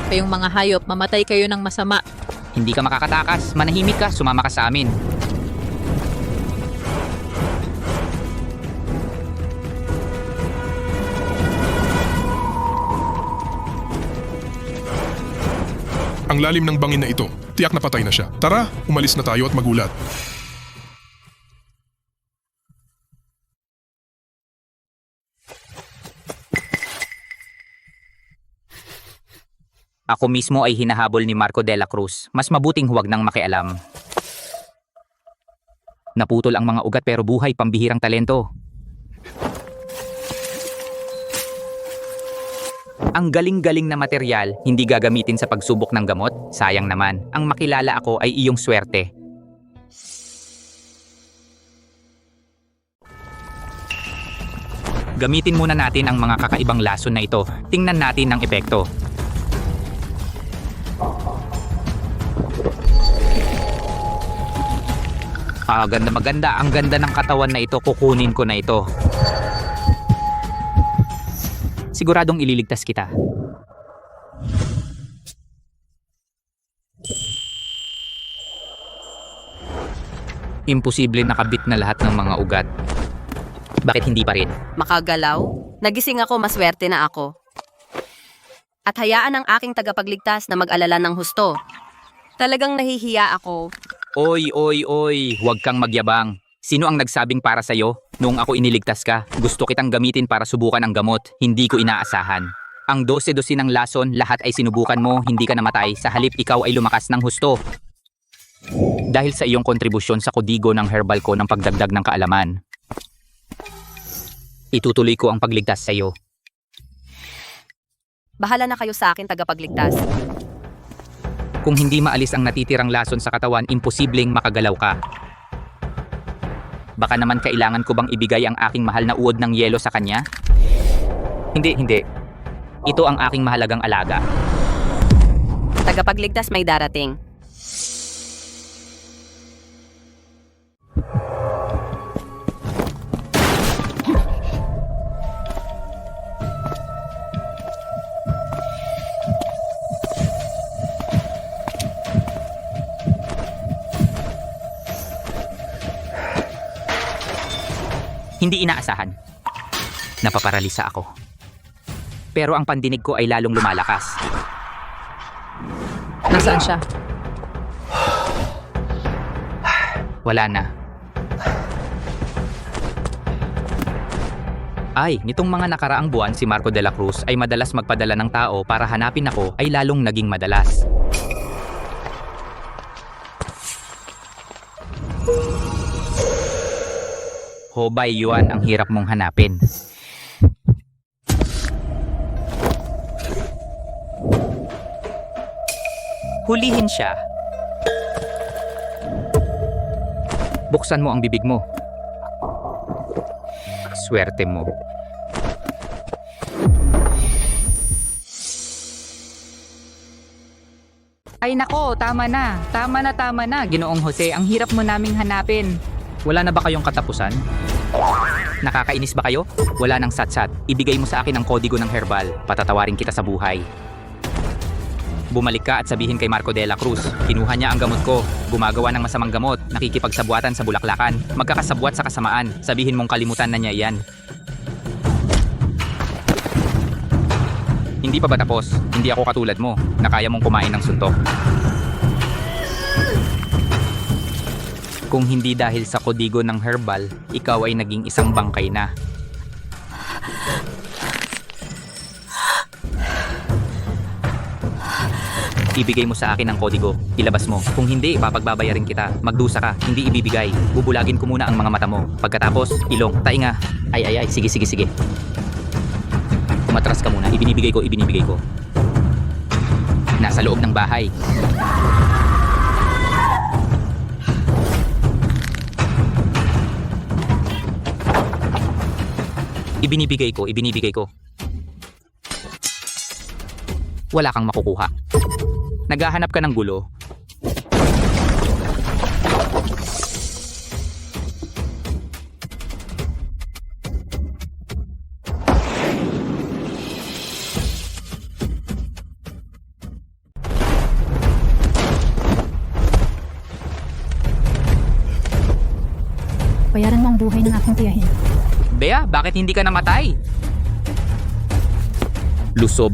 Kayong mga hayop, mamatay kayo ng masama. Hindi ka makakatakas, manahimik ka, sumama ka sa amin. Ang lalim ng bangin na ito. Tiyak na patay na siya. Tara, umalis na tayo at magulat. Ako mismo ay hinahabol ni Marco de la Cruz. Mas mabuting huwag nang makialam. Naputol ang mga ugat pero buhay, pambihirang talento. Ang galing-galing na material, hindi gagamitin sa pagsubok ng gamot? Sayang naman. Ang makilala ako ay iyong swerte. Gamitin muna natin ang mga kakaibang lason na ito. Tingnan natin ang epekto. Ganda maganda. Ang ganda ng katawan na ito. Kukunin ko na ito. Siguradong ililigtas kita. Imposible nakabit na lahat ng mga ugat. Bakit hindi pa rin? Makagalaw? Nagising ako, maswerte na ako. At hayaan ang aking tagapagligtas na mag-alala ng husto. Talagang nahihiya ako. Oy, huwag kang magyabang. Sino ang nagsabing para sa'yo? Noong ako iniligtas ka, gusto kitang gamitin para subukan ang gamot, hindi ko inaasahan. Ang 12 ng lason, lahat ay sinubukan mo, hindi ka namatay, sa halip ikaw ay lumakas ng husto. Dahil sa iyong kontribusyon sa kodigo ng herbal ko ng pagdagdag ng kaalaman. Itutuloy ko ang pagligtas sa iyo. Bahala na kayo sa akin, tagapagligtas. Kung hindi maalis ang natitirang lason sa katawan, imposibleng makagalaw ka. Baka naman kailangan ko bang ibigay ang aking mahal na uod ng yelo sa kanya? Hindi. Ito ang aking mahalagang alaga. Tagapagligtas, may darating. Hindi inaasahan. Napaparalisa ako. Pero ang pandinig ko ay lalong lumalakas. Nasaan siya? Wala na. Ay, nitong mga nakaraang buwan si Marco de la Cruz ay madalas magpadala ng tao para hanapin ako ay lalong naging madalas. Hobay Yuan ang hirap mong hanapin. Hulihin siya. Buksan mo ang bibig mo. Swerte mo. Ay nako, tama na. Tama na. Ginoong Jose, ang hirap mo naming hanapin. Wala na ba kayong katapusan? Nakakainis ba kayo? Wala nang satsat. Ibigay mo sa akin ang kodigo ng herbal. Patatawarin kita sa buhay. Bumalik ka at sabihin kay Marco de la Cruz. Kinuha niya ang gamot ko. Gumagawa ng masamang gamot. Nakikipagsabuatan sa bulaklakan. Magkakasabwat sa kasamaan. Sabihin mong kalimutan na niya iyan. Hindi pa ba tapos? Hindi ako katulad mo na kaya mong kumain ng suntok. Kung hindi dahil sa kodigo ng herbal, ikaw ay naging isang bangkay na. Ibigay mo sa akin ang kodigo. Ilabas mo. Kung hindi, papagbabayarin kita. Magdusa ka. Hindi ibibigay. Bubulagin ko muna ang mga mata mo. Pagkatapos, ilong. Tainga. Ay. Sige. Umatras ka muna. Ibinibigay ko. Nasa loob ng bahay. Ibinibigay ko. Wala kang makukuha. Naghahanap ka ng gulo. Bayaran mo ang buhay ng aking tiyahin. Bea, bakit hindi ka namatay? Lusob.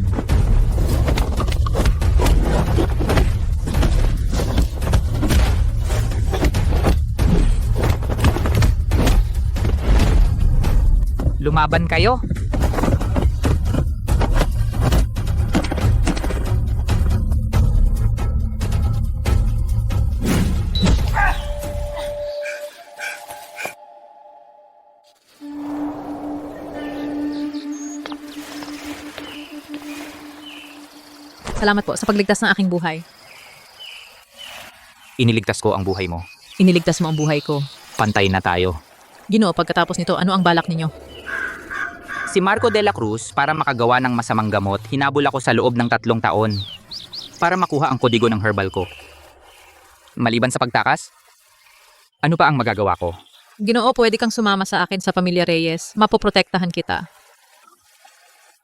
Lumaban kayo. Salamat po sa pagligtas ng aking buhay. Iniligtas ko ang buhay mo. Iniligtas mo ang buhay ko. Pantay na tayo. Ginoo, pagkatapos nito, ano ang balak ninyo? Si Marco de la Cruz, para makagawa ng masamang gamot, hinabol ako sa loob ng 3 taon para makuha ang kodigo ng herbal ko. Maliban sa pagtakas, ano pa ang magagawa ko? Ginoo, pwede kang sumama sa akin sa Pamilya Reyes. Mapoprotektahan kita.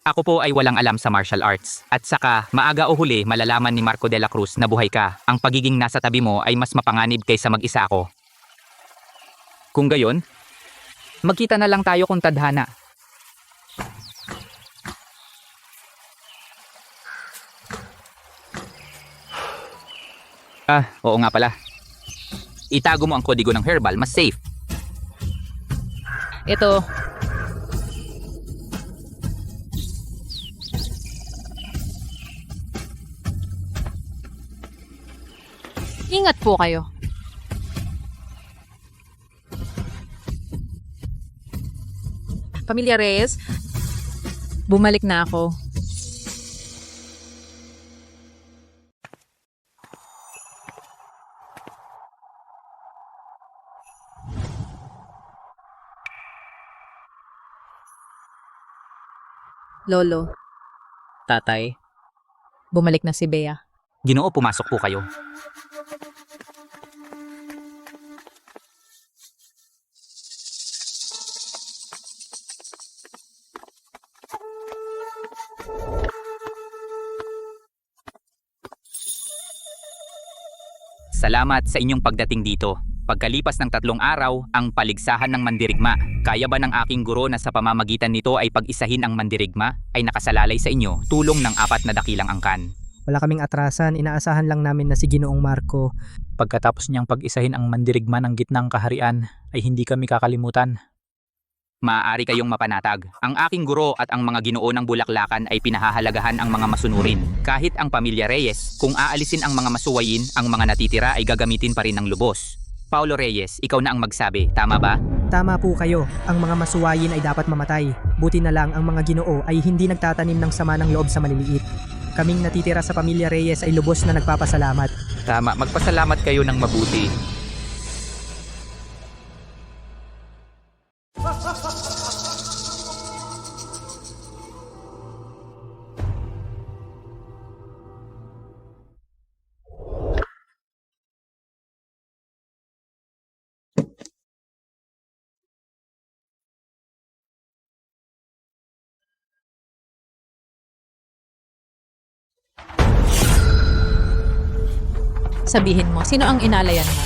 Ako po ay walang alam sa martial arts. At saka, maaga o huli, malalaman ni Marco de la Cruz na buhay ka. Ang pagiging nasa tabi mo ay mas mapanganib kaysa mag-isa ako. Kung gayon, magkita na lang tayo kung tadhana. Oo nga pala. Itago mo ang kodigo ng herbal, mas safe. Ito. Ingat po kayo. Pamilya Reyes, bumalik na ako. Lolo, Tatay, bumalik na si Bea. Ginoo, pumasok po kayo. Salamat sa inyong pagdating dito. Pagkalipas ng 3 araw, ang paligsahan ng mandirigma. Kaya ba ng aking guro na sa pamamagitan nito ay pag-isahin ang mandirigma ay nakasalalay sa inyo tulong ng 4 na dakilang angkan? Wala kaming atrasan, inaasahan lang namin na si Ginoong Marco. Pagkatapos niyang pag-isahin ang mandirigma ng gitnang kaharian, ay hindi kami kakalimutan. Maaari kayong mapanatag. Ang aking guro at ang mga ginoo ng Bulaklakan ay pinahahalagahan ang mga masunurin. Kahit ang Pamilya Reyes, kung aalisin ang mga masuwayin, ang mga natitira ay gagamitin pa rin ng lubos. Paulo Reyes, ikaw na ang magsabi, tama ba? Tama po kayo, ang mga masuwayin ay dapat mamatay. Buti na lang ang mga Ginoo ay hindi nagtatanim ng sama ng loob sa maliliit. Kaming natitira sa Pamilya Reyes ay lubos na nagpapasalamat. Tama, magpasalamat kayo ng mabuti. Sabihin mo, sino ang inalayan mo?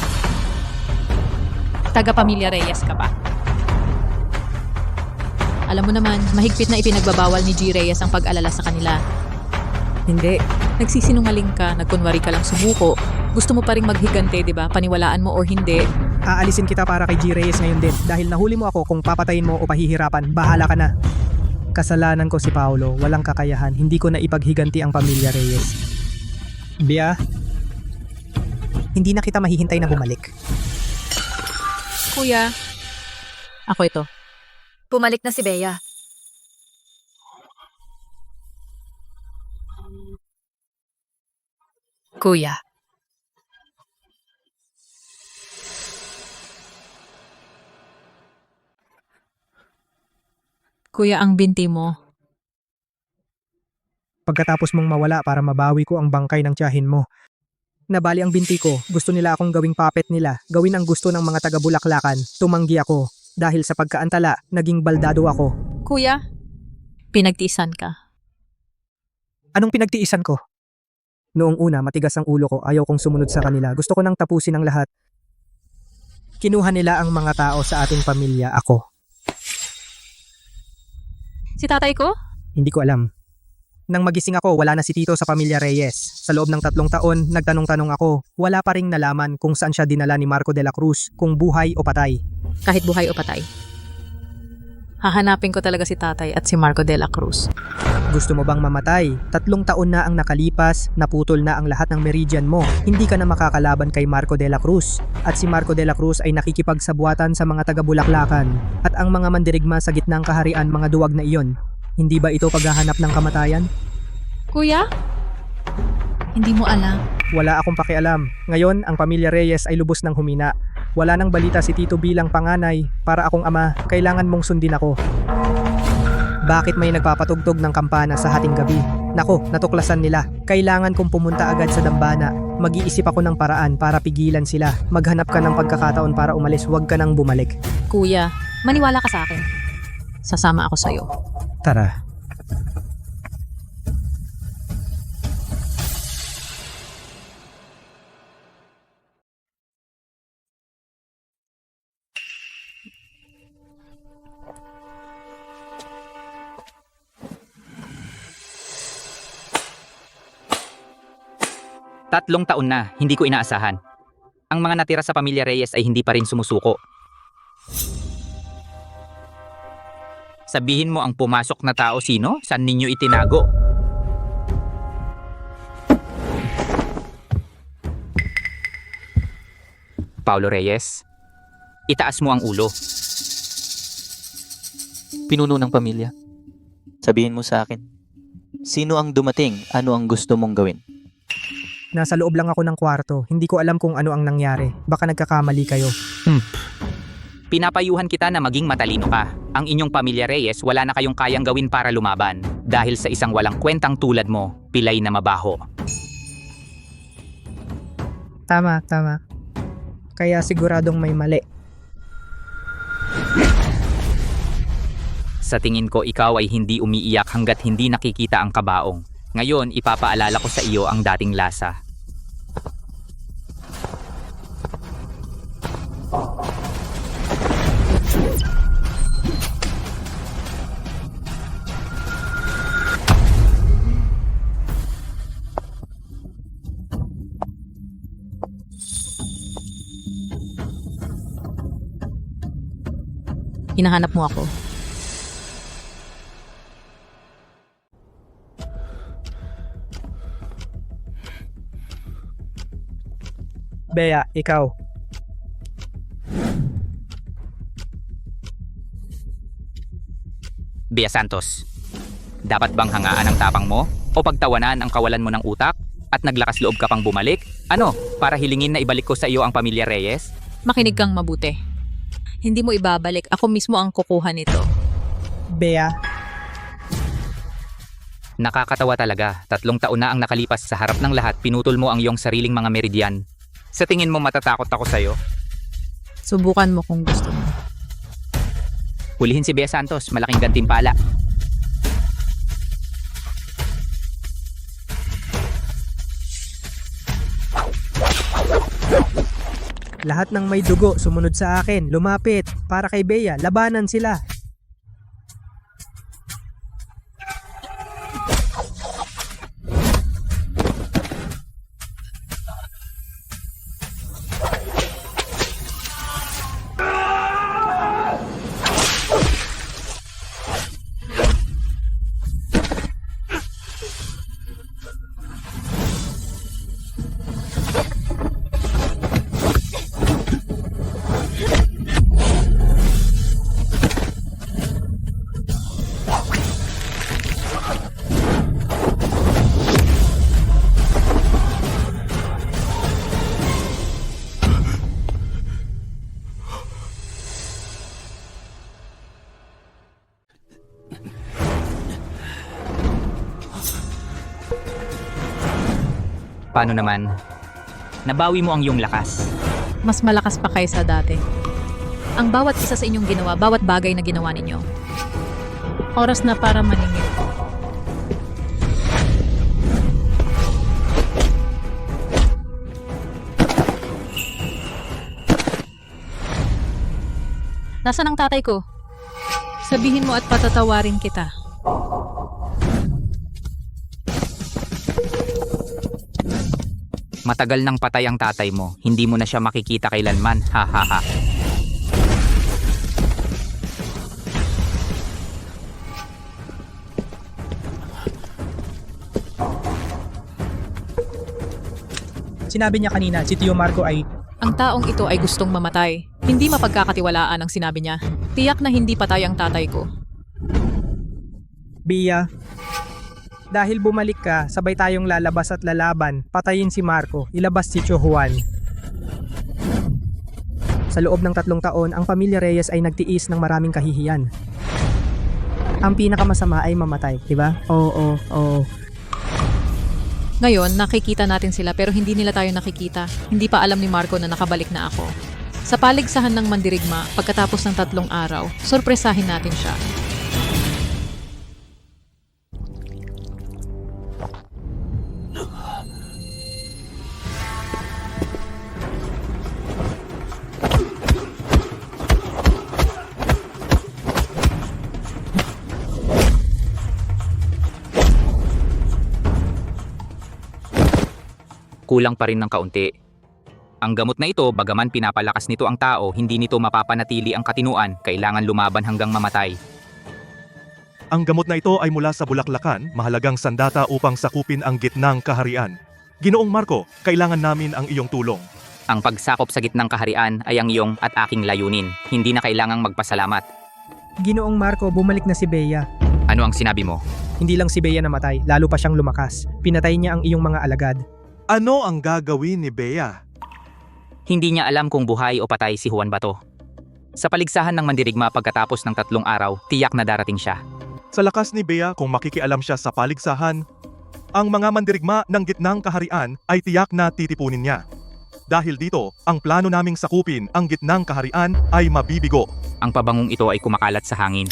Taga-Pamilya Reyes ka ba? Alam mo naman, mahigpit na ipinagbabawal ni G. Reyes ang pag-alala sa kanila. Hindi. Nagsisinungaling ka, nagkunwari ka lang sumuko. Gusto mo pa ring maghigante, di ba? Paniwalaan mo or hindi. Aalisin kita para kay G. Reyes ngayon din dahil nahuli mo ako kung papatayin mo o pahihirapan. Bahala ka na. Kasalanan ko si Paolo, walang kakayahan. Hindi ko na ipaghiganti ang Pamilya Reyes. Bea, hindi na kita mahihintay na bumalik. Kuya, ako ito. Pumalik na si Bea. Kuya. Kuya, ang binti mo. Pagkatapos mong mawala para mabawi ko ang bangkay ng tiyahin mo. Nabali ang binti ko, gusto nila akong gawing puppet nila, gawin ang gusto ng mga taga-Bulaklakan. Tumanggi ako. Dahil sa pagkaantala, naging baldado ako. Kuya, pinagtiisan ka. Anong pinagtiisan ko? Noong una, matigas ang ulo ko, ayaw kong sumunod sa kanila. Gusto ko nang tapusin ang lahat. Kinuha nila ang mga tao sa ating pamilya, ako. Si tatay ko? Hindi ko alam. Nang magising ako, wala na si Tito sa Pamilya Reyes. Sa loob ng 3 taon, nagtanong-tanong ako. Wala pa ring nalaman kung saan siya dinala ni Marco de la Cruz, kung buhay o patay. Kahit buhay o patay. Hahanapin ko talaga si tatay at si Marco de la Cruz. Gusto mo bang mamatay? 3 taon na ang nakalipas, naputol na ang lahat ng meridian mo. Hindi ka na makakalaban kay Marco de la Cruz. At si Marco de la Cruz ay nakikipagsabuatan sa mga taga-Bulaklakan. At ang mga mandirigma sa gitnang kaharian mga duwag na iyon. Hindi ba ito paghahanap ng kamatayan? Kuya? Hindi mo alam. Wala akong pakialam. Ngayon, ang pamilya Reyes ay lubos ng humina. Wala nang balita si Tito bilang panganay. Para akong ama, kailangan mong sundin ako. Bakit may nagpapatugtog ng kampana sa hating gabi? Nako, natuklasan nila. Kailangan kong pumunta agad sa dambana. Mag-iisip ako ng paraan para pigilan sila. Maghanap ka ng pagkakataon para umalis, huwag ka nang bumalik. Kuya, maniwala ka sa akin. Sasama ako sa'yo. Tara. Tatlong taon na, hindi ko inaasahan. Ang mga natira sa pamilya Reyes ay hindi pa rin sumusuko. Sabihin mo ang pumasok na tao sino? Saan ninyo itinago? Paulo Reyes, itaas mo ang ulo. Pinuno ng pamilya. Sabihin mo sa akin, sino ang dumating? Ano ang gusto mong gawin? Nasa loob lang ako ng kwarto. Hindi ko alam kung ano ang nangyari. Baka nagkakamali kayo. Pinapayuhan kita na maging matalino ka. Ang inyong pamilya Reyes wala na kayong kayang gawin para lumaban. Dahil sa isang walang kwentang tulad mo, pilay na mabaho. Tama. Kaya siguradong may mali. Sa tingin ko ikaw ay hindi umiiyak hanggat hindi nakikita ang kabaong. Ngayon, ipapaalala ko sa iyo ang dating lasa. Hinahanap mo ako. Bea, ikaw. Bea Santos, dapat bang hangaan ang tapang mo? O pagtawanan ang kawalan mo ng utak? At naglakas loob ka pang bumalik? Ano, para hilingin na ibalik ko sa iyo ang pamilya Reyes? Makinig kang mabuti. Hindi mo ibabalik. Ako mismo ang kukuha nito. Bea. Nakakatawa talaga. 3 taon na ang nakalipas sa harap ng lahat. Pinutol mo ang iyong sariling mga meridian. Sa tingin mo matatakot ako sa'yo? Subukan mo kung gusto mo. Hulihin si Bea Santos. Malaking gantimpala. Lahat ng may dugo sumunod sa akin. Lumapit. Para kay Bea, labanan sila. Paano naman? Nabawi mo ang iyong lakas. Mas malakas pa kaysa dati. Ang bawat isa sa inyong ginawa, bawat bagay na ginawa ninyo. Oras na para maningil. Nasaan ang tatay ko? Sabihin mo at patatawarin kita. Matagal nang patay ang tatay mo. Hindi mo na siya makikita kailanman. Ha ha ha. Sinabi niya kanina, si Tio Marco ay... Ang taong ito ay gustong mamatay. Hindi mapagkakatiwalaan ang sinabi niya. Tiyak na hindi patay ang tatay ko. Bia, dahil bumalik ka, sabay tayong lalabas at lalaban, patayin si Marco, ilabas si Tio Juan. Sa loob ng 3 taon, ang pamilya Reyes ay nagtiis ng maraming kahihiyan. Ang pinakamasama ay mamatay, di ba? Oo. Ngayon, nakikita natin sila pero hindi nila tayo nakikita. Hindi pa alam ni Marco na nakabalik na ako. Sa paligsahan ng mandirigma, pagkatapos ng 3 araw, sorpresahin natin siya. Kulang pa rin ng kaunti. Ang gamot na ito, bagaman pinapalakas nito ang tao, hindi nito mapapanatili ang katinuan, kailangan lumaban hanggang mamatay. Ang gamot na ito ay mula sa Bulaklakan, mahalagang sandata upang sakupin ang gitnang kaharian. Ginoong Marco, kailangan namin ang iyong tulong. Ang pagsakop sa gitnang kaharian ay ang iyong at aking layunin. Hindi na kailangang magpasalamat. Ginoong Marco, bumalik na si Bea. Ano ang sinabi mo? Hindi lang si Bea namatay, lalo pa siyang lumakas. Pinatay niya ang iyong mga alagad. Ano ang gagawin ni Bea? Hindi niya alam kung buhay o patay si Juan Bato. Sa paligsahan ng mandirigma pagkatapos ng 3 araw, tiyak na darating siya. Sa lakas ni Bea, kung makikialam siya sa paligsahan, ang mga mandirigma ng gitnang kaharian ay tiyak na titipunin niya. Dahil dito, ang plano naming sakupin ang gitnang kaharian ay mabibigo. Ang pabangong ito ay kumakalat sa hangin.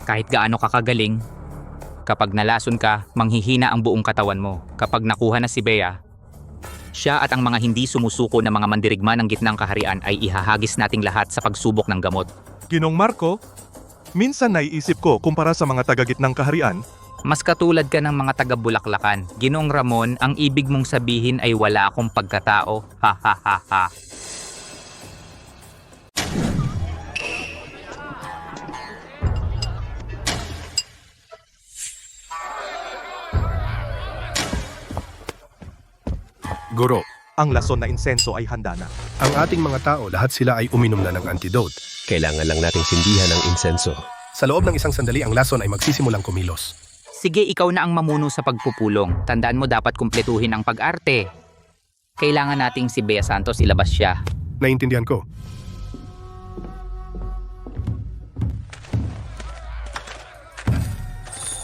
Kahit gaano ka kagaling, kapag nalason ka, manghihina ang buong katawan mo. Kapag nakuha na si Bea, siya at ang mga hindi sumusuko na mga mandirigma ng gitnang kaharian ay ihahagis nating lahat sa pagsubok ng gamot. Ginong Marco, minsan naiisip ko kumpara sa mga taga-gitnang kaharian, Mas katulad ka ng mga taga-Bulaklakan. Ginoong Ramon, ang ibig mong sabihin ay wala akong pagkatao. Ha ha ha ha. Guro, ang lason na insenso ay handa na. ang ating mga tao, lahat sila ay uminom na ng antidote. Kailangan lang nating sindihan ang insenso. Sa loob ng 1 sandali, ang lason ay magsisimulang kumilos. Sige, ikaw na ang mamuno sa pagpupulong. Tandaan mo dapat kumpletuhin ang pag-arte. Kailangan nating si Bea Santos ilabas siya. Naintindihan ko.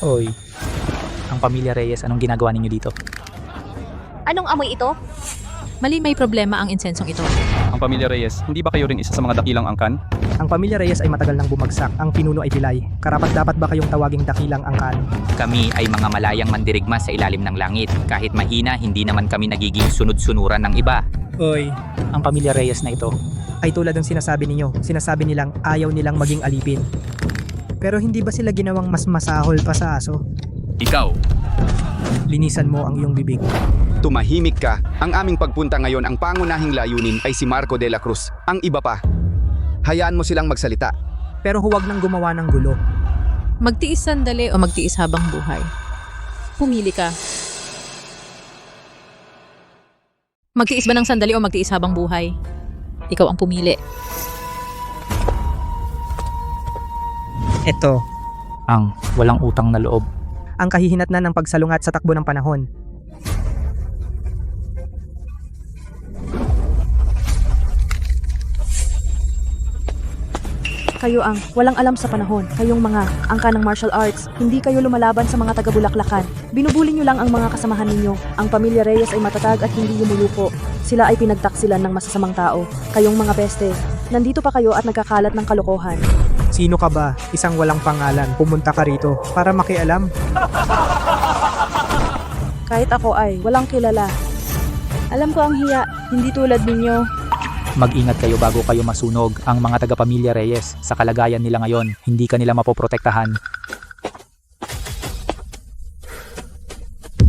Oy, ang pamilya Reyes, anong ginagawa ninyo dito? Anong amoy ito? Mali, may problema ang insensong ito. Ang pamilya Reyes, hindi ba kayo rin isa sa mga dakilang angkan? Ang pamilya Reyes ay matagal nang bumagsak. Ang pinuno ay pilay. Karapat-dapat ba kayong tawaging dakilang angkan? Kami ay mga malayang mandirigma sa ilalim ng langit. Kahit mahina, hindi naman kami nagiging sunod-sunuran ng iba. Oy, ang pamilya Reyes na ito ay tulad ng sinasabi ninyo. Sinasabi nilang ayaw nilang maging alipin. Pero hindi ba sila ginawang mas masahol pa sa aso? Ikaw. Linisan mo ang iyong bibig. Tumahimik ka. Ang aming pagpunta ngayon, ang pangunahing layunin ay si Marco de la Cruz. Ang iba pa, hayaan mo silang magsalita. Pero huwag nang gumawa ng gulo. Magtiis sandali o magtiis habang buhay. Pumili ka. Magtiis ba ng sandali o magtiis habang buhay? Ikaw ang pumili. Ito, ang walang utang na loob. ang kahihinatnan ng pagsalungat sa takbo ng panahon. Kayo ang walang alam sa panahon. Kayong mga angka ng martial arts. Hindi kayo lumalaban sa mga taga-Bulaklakan. Binubuli nyo lang ang mga kasamahan ninyo. Ang pamilya Reyes ay matatag at hindi yumuyuko. Sila ay pinagtaksilan ng masasamang tao. Kayong mga peste. Nandito pa kayo at nagkakalat ng kalokohan. Sino ka ba? Isang walang pangalan. Pumunta ka rito para makialam. Kahit ako ay walang kilala. Alam ko ang hiya. Hindi tulad ninyo. Mag-ingat kayo bago kayo masunog. Ang mga taga-pamilya Reyes, sa kalagayan nila ngayon, hindi ka nila mapoprotektahan.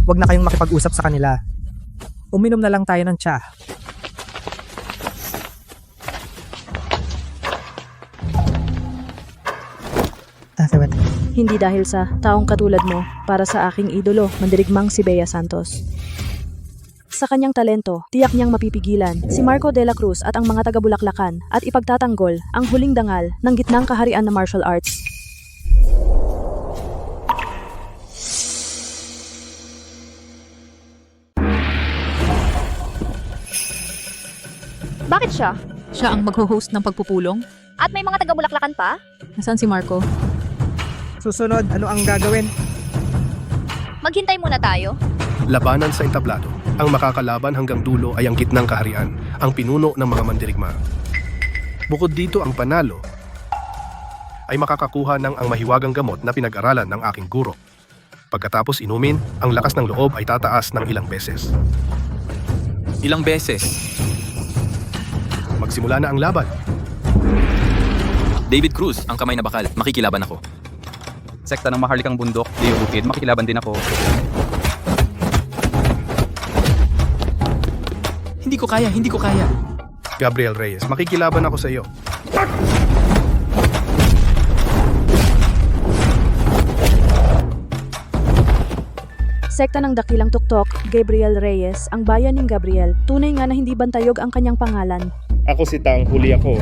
Huwag na kayong makipag-usap sa kanila. Uminom na lang tayo ng tsa. Hindi dahil sa taong katulad mo para sa aking idolo, mandirigmang si Bea Santos. Sa kanyang talento, tiyak niyang mapipigilan si Marco de la Cruz at ang mga taga-Bulaklakan at ipagtatanggol ang huling dangal ng gitnang kaharian ng martial arts. Bakit siya? Siya ang mag-host ng pagpupulong? At may mga taga-Bulaklakan pa? Nasaan si Marco? Susunod, ano ang gagawin? Maghintay muna tayo. Labanan sa entablado. Ang makakalaban hanggang dulo ay ang gitnang kaharian, ang pinuno ng mga mandirigma. Bukod dito, ang panalo ay makakakuha ng ang mahiwagang gamot na pinag-aralan ng aking guro. Pagkatapos inumin, ang lakas ng loob ay tataas ng ilang beses. Ilang beses? Magsimula na ang laban. David Cruz, ang kamay na bakal. Makikilaban ako. Sekta ng Maharlikang Bundok, Leo Bukid. Makikilaban din ako. Hindi ko kaya. Gabriel Reyes, makikilaban ako sa iyo. Sekta ng Dakilang Tuktok, Gabriel Reyes, ang bayan ni Gabriel. Tunay nga na hindi bantayog ang kanyang pangalan. Ako si Tang, huli ako.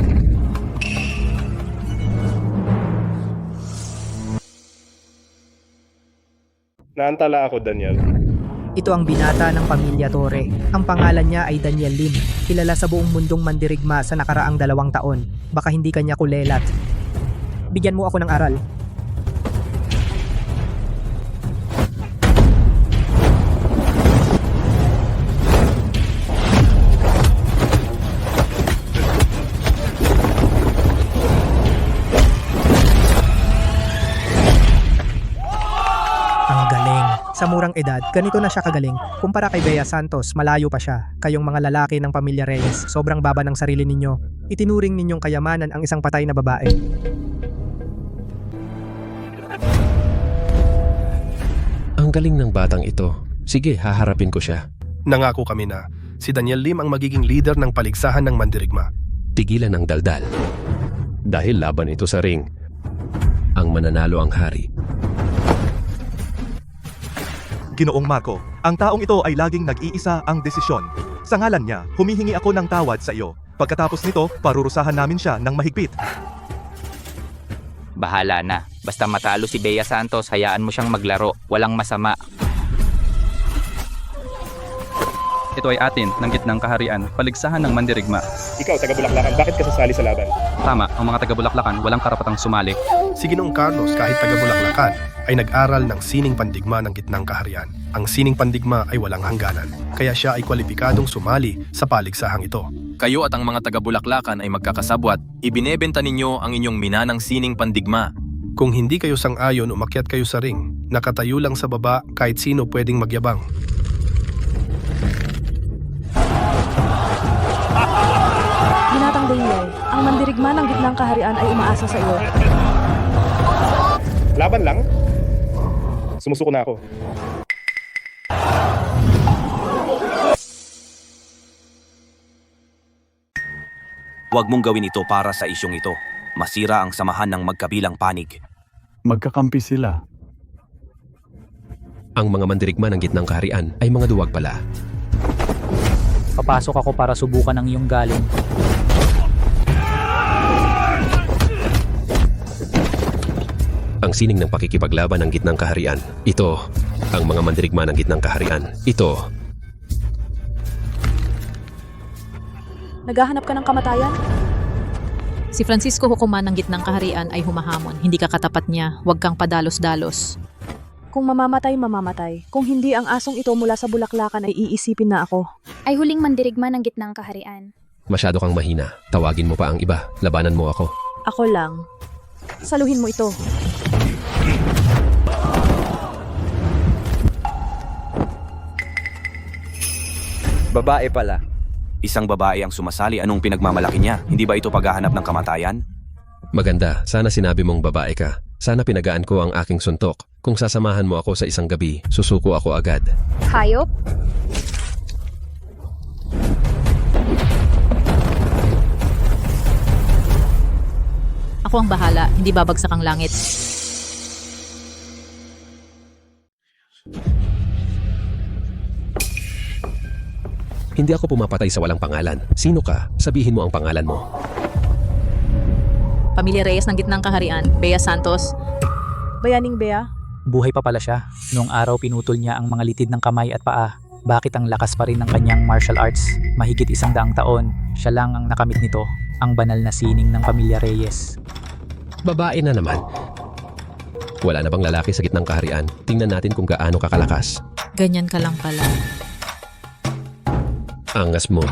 Naantala ako, Daniel. Ito ang binata ng pamilya Torre. Ang pangalan niya ay Daniel Lim. Kilala sa buong mundong mandirigma sa nakaraang 2 taon. Baka hindi kanya kulelat. Bigyan mo ako ng aral. Sa murang edad, ganito na siya kagaling. Kumpara kay Bea Santos, malayo pa siya. Kayong mga lalaki ng pamilya Reyes, sobrang baba ng sarili ninyo. Itinuring ninyong kayamanan ang isang patay na babae. Ang galing ng batang ito. Sige, haharapin ko siya. Nangako kami na si Daniel Lim ang magiging leader ng paligsahan ng mandirigma. Tigilan ang daldal. Dahil laban ito sa ring, ang mananalo ang hari. Ginoong Marco, ang taong ito ay laging nag-iisa ang desisyon. Sa ngalan niya, humihingi ako ng tawad sa iyo. Pagkatapos nito, parurusahan namin siya ng mahigpit. Bahala na. Basta matalo si Bea Santos, hayaan mo siyang maglaro. Walang masama. Ito ay atin ng gitnang kaharian, paligsahan ng mandirigma. Ikaw, taga-Bulaklakan, bakit ka sasali sa laban? Tama, ang mga taga-Bulaklakan walang karapatang sumali. Si Ginoong Carlos, kahit taga-Bulaklakan, ay nag-aral ng sining pandigma ng gitnang kaharian. Ang sining pandigma ay walang hangganan, kaya siya ay kwalipikadong sumali sa paligsahang ito. Kayo at ang mga taga-Bulaklakan ay magkakasabwat. Ibinebenta ninyo ang inyong minanang sining pandigma. Kung hindi kayo sang-ayon, umakyat kayo sa ring. Nakatayo lang sa baba, kahit sino pwedeng magyabang. Binatang Daniel, ang mandirigma ng gitnang kaharian ay umaasa sa iyo. Laban lang? Sumusuko na ako. Huwag mong gawin ito para sa isyong ito. Masira ang samahan ng magkabilang panig. Magkakampi sila. Ang mga mandirigma ng gitnang kaharian ay mga duwag pala. Papasok ako para subukan ang iyong galing. Ang sining ng pakikipaglaban ng gitnang kaharian. Ito, ang mga mandirigma ng gitnang kaharian. Ito. Naghahanap ka ng kamatayan? Si Francisco Hukuman ng gitnang kaharian ay humahamon. Hindi ka katapat niya. Huwag kang padalos-dalos. Kung mamamatay, mamamatay. Kung hindi ang asong ito mula sa Bulaklakan ay iisipin na ako. Ay huling mandirigma ng gitnang kaharian. Masyado kang mahina. Tawagin mo pa ang iba. Labanan mo ako. Ako lang. Saluhin mo ito. Babae pala. Isang babae ang sumasali, anong pinagmamalaki niya? Hindi ba ito paghahanap ng kamatayan? Maganda. Sana sinabi mong babae ka. Sana pinagaan ko ang aking suntok. Kung sasamahan mo ako sa isang gabi, susuko ako agad. Hayop? Ako ang bahala. Hindi babagsak ang langit. Hindi ako pumapatay sa walang pangalan. Sino ka? Sabihin mo ang pangalan mo. Pamilya Reyes ng Gitnang Kaharian, Bea Santos. Bayaning Bea, Buhay pa pala siya. Noong araw pinutol niya ang mga litid ng kamay at paa. Bakit ang lakas pa rin ng kanyang martial arts? Mahigit 100 taon, siya lang ang nakamit nito. Ang banal na sining ng pamilya Reyes. Babae na naman. Wala na bang lalaki sa Gitnang Kaharian? Tingnan natin kung gaano kakalakas. Ganyan ka lang pala. Angas mo.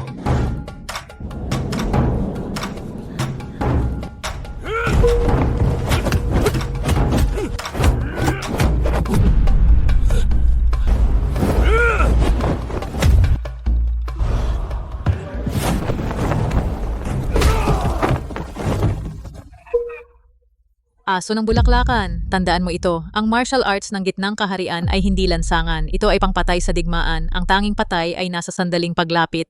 Aso ng Bulaklakan. Tandaan mo ito, ang martial arts ng Gitnang Kaharian ay hindi lansangan. Ito ay pangpatay sa digmaan. Ang tanging patay ay nasa sandaling paglapit.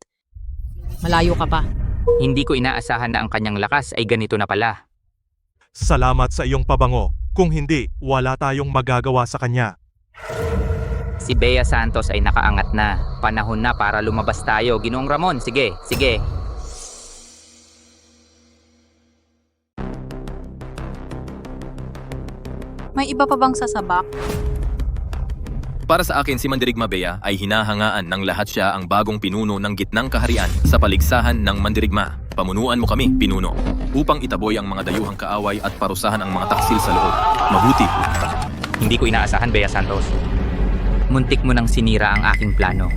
Malayo ka pa. Hindi ko inaasahan na ang kanyang lakas ay ganito na pala. Salamat sa iyong pabango. Kung hindi, wala tayong magagawa sa kanya. Si Bea Santos ay nakaangat na. Panahon na para lumabas tayo. Ginoong Ramon, sige, sige. May iba pa bang sasabak? Para sa akin, si Mandirigma Bea ay hinahangaan ng lahat siya ang bagong pinuno ng Gitnang Kaharian sa paligsahan ng Mandirigma. Pamunuan mo kami, pinuno, upang itaboy ang mga dayuhang kaaway at parusahan ang mga taksil sa loob. Mabuti. Hindi ko inaasahan, Bea Santos. Muntik mo nang sinira ang aking plano.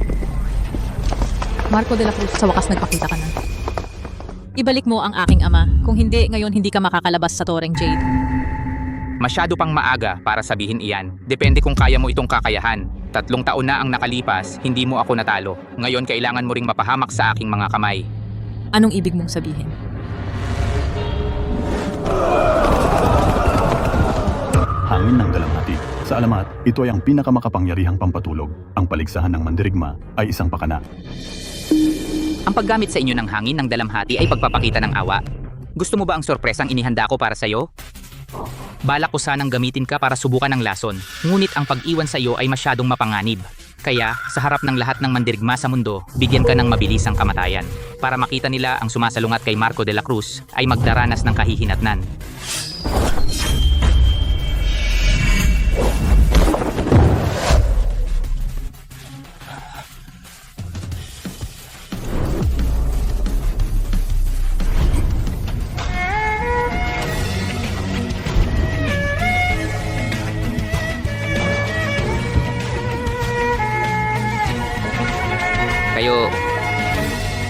Marco de la Cruz, sa wakas nagpakita ka na. Ibalik mo ang aking ama. Kung hindi, ngayon hindi ka makakalabas sa Torreng Jade. Masyado pang maaga para sabihin iyan. Depende kung kaya mo itong kakayahan. 3 taon na ang nakalipas, hindi mo ako natalo. Ngayon kailangan mo ring mapahamak sa aking mga kamay. Anong ibig mong sabihin? Hangin ng dalamhati. Sa alamat, ito ay ang pinakamakapangyarihang pampatulog. Ang paligsahan ng Mandirigma ay isang pakana. Ang paggamit sa inyo ng hangin ng dalamhati ay pagpapakita ng awa. Gusto mo ba ang sorpresang inihanda ko para sa'yo? Balak ko sanang gamitin ka para subukan ng lason, ngunit ang pag-iwan sa iyo ay masyadong mapanganib. Kaya, sa harap ng lahat ng mandirigma sa mundo, bigyan ka ng mabilisang kamatayan. Para makita nila ang sumasalungat kay Marco de la Cruz ay magdaranas ng kahihinatnan.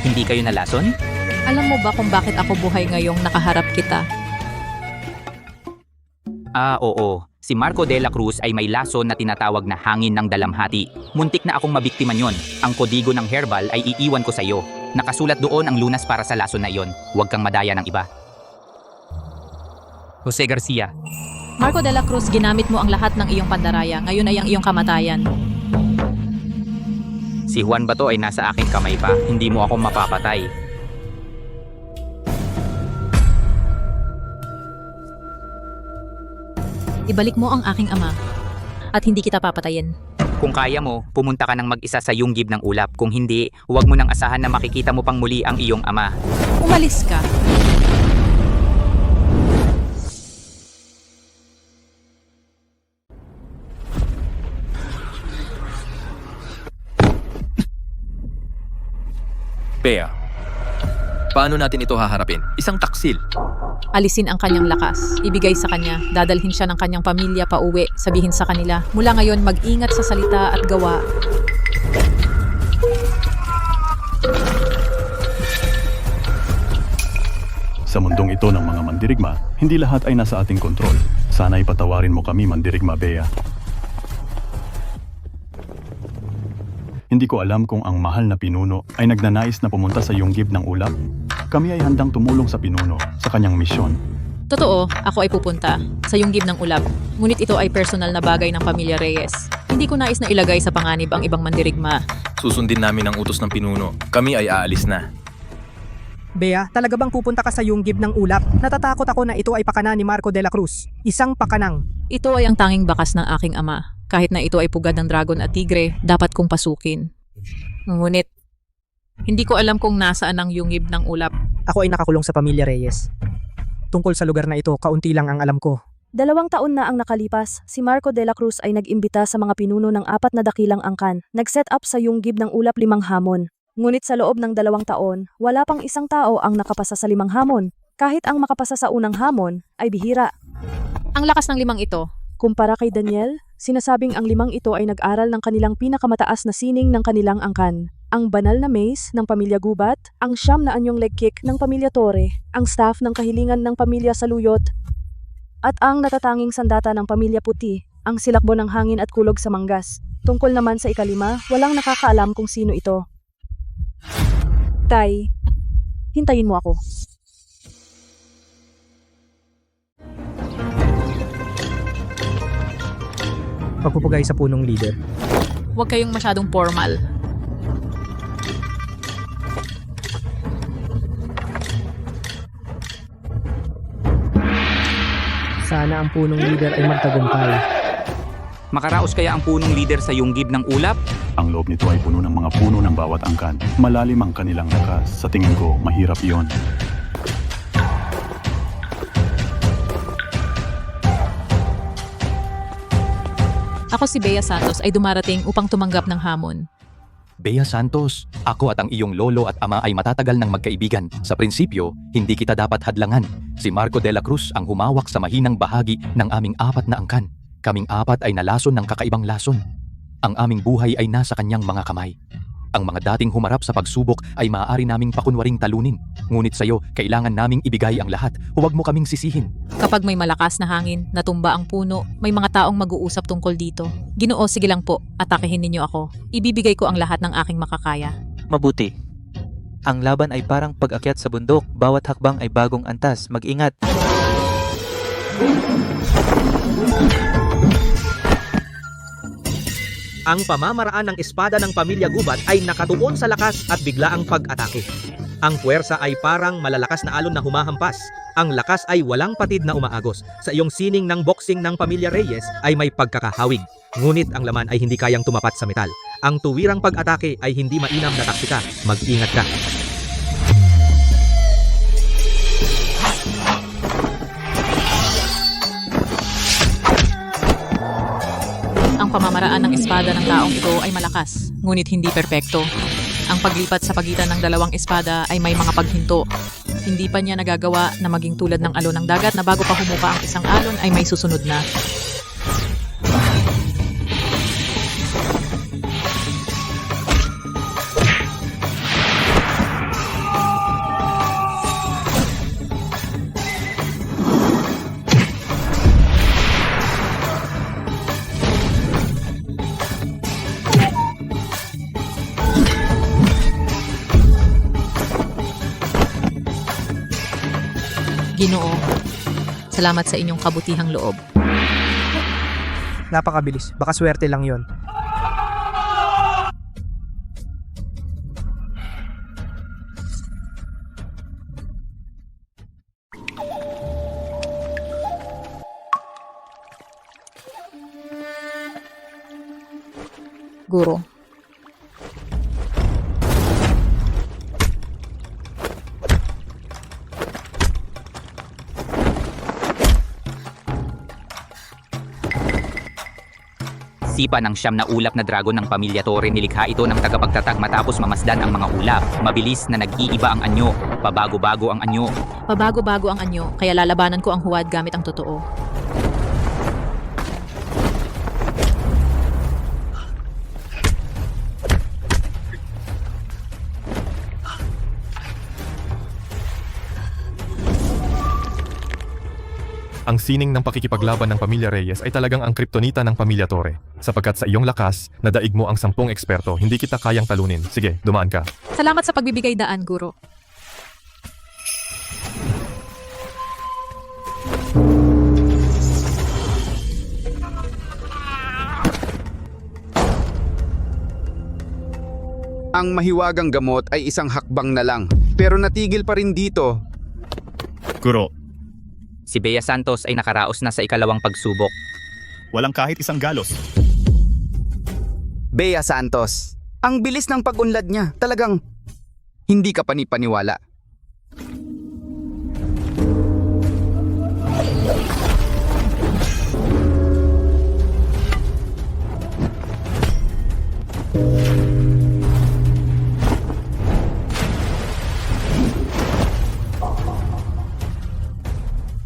Hindi kayo nalason? Alam mo ba kung bakit ako buhay ngayong nakaharap kita? Oo. Si Marco de la Cruz ay may lason na tinatawag na hangin ng dalamhati. Muntik na akong mabiktima yon. Ang kodigo ng herbal ay iiwan ko sa iyo. Nakasulat doon ang lunas para sa lason na iyon. Huwag kang madaya ng iba. Jose Garcia. Marco de la Cruz, ginamit mo ang lahat ng iyong pandaraya. Ngayon ay ang iyong kamatayan. Si Juan Bato ay nasa aking kamay pa. Hindi mo ako mapapatay. Ibalik mo ang aking ama at hindi kita papatayin. Kung kaya mo, pumunta ka ng mag-isa sa Yunggib ng Ulap. Kung hindi, huwag mo nang asahan na makikita mo pang muli ang iyong ama. Umalis ka. Bea, paano natin ito haharapin? Isang taksil. Alisin ang kanyang lakas. Ibigay sa kanya. Dadalhin siya ng kanyang pamilya pa uwi. Sabihin sa kanila, mula ngayon mag-ingat sa salita at gawa. Sa mundong ito ng mga mandirigma, hindi lahat ay nasa ating kontrol. Sana'y patawarin mo kami, Mandirigma Bea. Hindi ko alam kung ang mahal na pinuno ay nagnanais na pumunta sa Yunggib ng Ulap. Kami ay handang tumulong sa pinuno sa kanyang misyon. Totoo, ako ay pupunta sa Yunggib ng Ulap. Ngunit ito ay personal na bagay ng pamilya Reyes. Hindi ko nais na ilagay sa panganib ang ibang mandirigma. Susundin namin ang utos ng pinuno. Kami ay aalis na. Bea, talaga bang pupunta ka sa Yunggib ng Ulap? Natatakot ako na ito ay pakana ni Marco de la Cruz. Isang pakanang. Ito ay ang tanging bakas ng aking ama. Kahit na ito ay pugad ng dragon at tigre, dapat kong pasukin. Ngunit, Hindi ko alam kung nasaan ang yungib ng ulap. Ako ay nakakulong sa pamilya Reyes. Tungkol sa lugar na ito, kaunti lang ang alam ko. 2 taon na ang nakalipas, si Marco de la Cruz ay nag-imbita sa mga pinuno ng 4 na dakilang angkan. Nag-set up sa yunggib ng ulap 5 hamon. Ngunit sa loob ng 2 taon, wala pang isang tao ang nakapasa sa 5 hamon. Kahit ang makapasa sa unang hamon ay bihira. Ang lakas ng 5 ito. Kumpara kay Daniel, sinasabing ang 5 ito ay nag-aral ng kanilang pinakamataas na sining ng kanilang angkan. Ang banal na mace ng pamilya Gubat, ang 9 na anyong leg kick ng pamilya Torre, ang staff ng kahilingan ng pamilya Saluyot, at ang natatanging sandata ng pamilya Puti, ang silakbo ng hangin at kulog sa manggas. Tungkol naman sa ika-5, walang nakakaalam kung sino ito. Tay, hintayin mo ako. Pagpupugay sa punong leader. Huwag kayong masyadong formal. Sana ang punong leader ay magtagumpay. Makaraos kaya ang punong leader sa yunggib ng ulap? Ang loob nito ay puno ng mga puno ng bawat angkan. Malalim ang kanilang lakas. Sa tingin ko, mahirap iyon. Ako si Bea Santos ay dumarating upang tumanggap ng hamon. Bea Santos, ako at ang iyong lolo at ama ay matatagal ng magkaibigan. Sa prinsipyo, hindi kita dapat hadlangan. Si Marco de la Cruz ang humawak sa mahinang bahagi ng aming 4 na angkan. Kaming 4 ay nalason ng kakaibang lason. Ang aming buhay ay nasa kanyang mga kamay. Ang mga dating humarap sa pagsubok ay maaari naming pakunwaring talunin. Ngunit sa'yo, kailangan naming ibigay ang lahat. Huwag mo kaming sisihin. Kapag may malakas na hangin, natumba ang puno, may mga taong mag-uusap tungkol dito. Ginoo, sige lang po, atakehin ninyo ako. Ibibigay ko ang lahat ng aking makakaya. Mabuti. Ang laban ay parang pag-akyat sa bundok. Bawat hakbang ay bagong antas. Mag-ingat. Ang pamamaraan ng espada ng pamilya Gubat ay nakatuon sa lakas at biglaang pag-atake. Ang puwersa ay parang malalakas na alon na humahampas. Ang lakas ay walang patid na umaagos. Sa iyong sining ng boxing ng pamilya Reyes ay may pagkakahawig. Ngunit ang laman ay hindi kayang tumapat sa metal. Ang tuwirang pag-atake ay hindi mainam na taktika. Mag-ingat ka. Ang pamamaraan ng espada ng taong ito ay malakas, ngunit hindi perpekto. Ang paglipat sa pagitan ng 2 espada ay may mga paghinto. Hindi pa niya nagagawa na maging tulad ng alon ng dagat na bago pa humupa ang isang alon ay may susunod na. Ginoo, salamat sa inyong kabutihang loob. Napakabilis. Baka swerte lang yon. Guro. Sipa ng 9 na ulap na dragon ng pamilya Torre, nilikha ito ng tagapagtatag matapos mamasdan ang mga ulap. Mabilis na nag-iiba ang anyo, pabago-bago ang anyo. Pabago-bago ang anyo, kaya lalabanan ko ang huwad gamit ang totoo. Ang sining ng pakikipaglaban ng pamilya Reyes ay talagang ang kriptonita ng pamilya Torre. Sapagkat sa iyong lakas, nadaig mo ang 10 eksperto, hindi kita kayang talunin. Sige, dumaan ka. Salamat sa pagbibigay daan, Guro. Ang mahiwagang gamot ay isang hakbang na lang, pero natigil pa rin dito. Guro, Si Bea Santos ay nakaraos na sa ikalawang pagsubok. walang kahit isang galos. Bea Santos, ang bilis ng pag-unlad niya, talagang Hindi ka panipaniwala.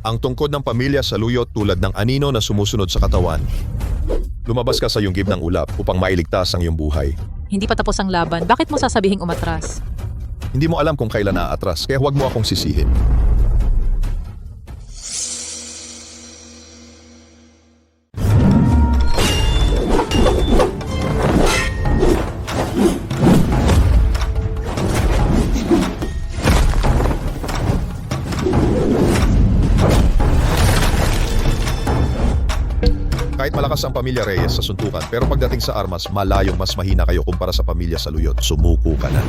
Ang tungkod ng pamilya sa luyot tulad ng anino na sumusunod sa katawan. Lumabas ka sa yunggib ng ulap upang mailigtas ang iyong buhay. Hindi pa tapos ang laban. Bakit mo sasabihing umatras? Hindi mo alam kung kailan naaatras, kaya huwag mo akong sisihin. Kahit malakas ang pamilya Reyes sa suntukan, pero pagdating sa armas, malayong mas mahina kayo kumpara sa pamilya sa luyot. Sumuko ka na.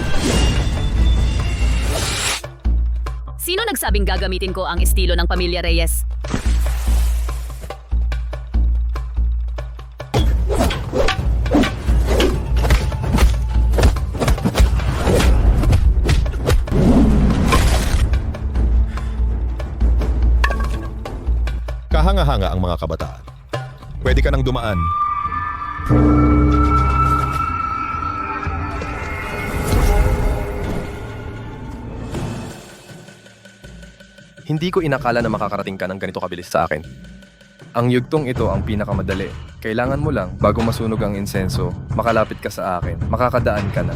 Sino nagsabing gagamitin ko ang estilo ng pamilya Reyes? Kahanga-hanga ang mga kabataan. Pwede ka nang dumaan. Hindi ko inakala na makakarating ka ng ganito kabilis sa akin. Ang yugtong ito ang pinakamadali. Kailangan mo lang, bago masunog ang insenso, makalapit ka sa akin. Makakadaan ka na.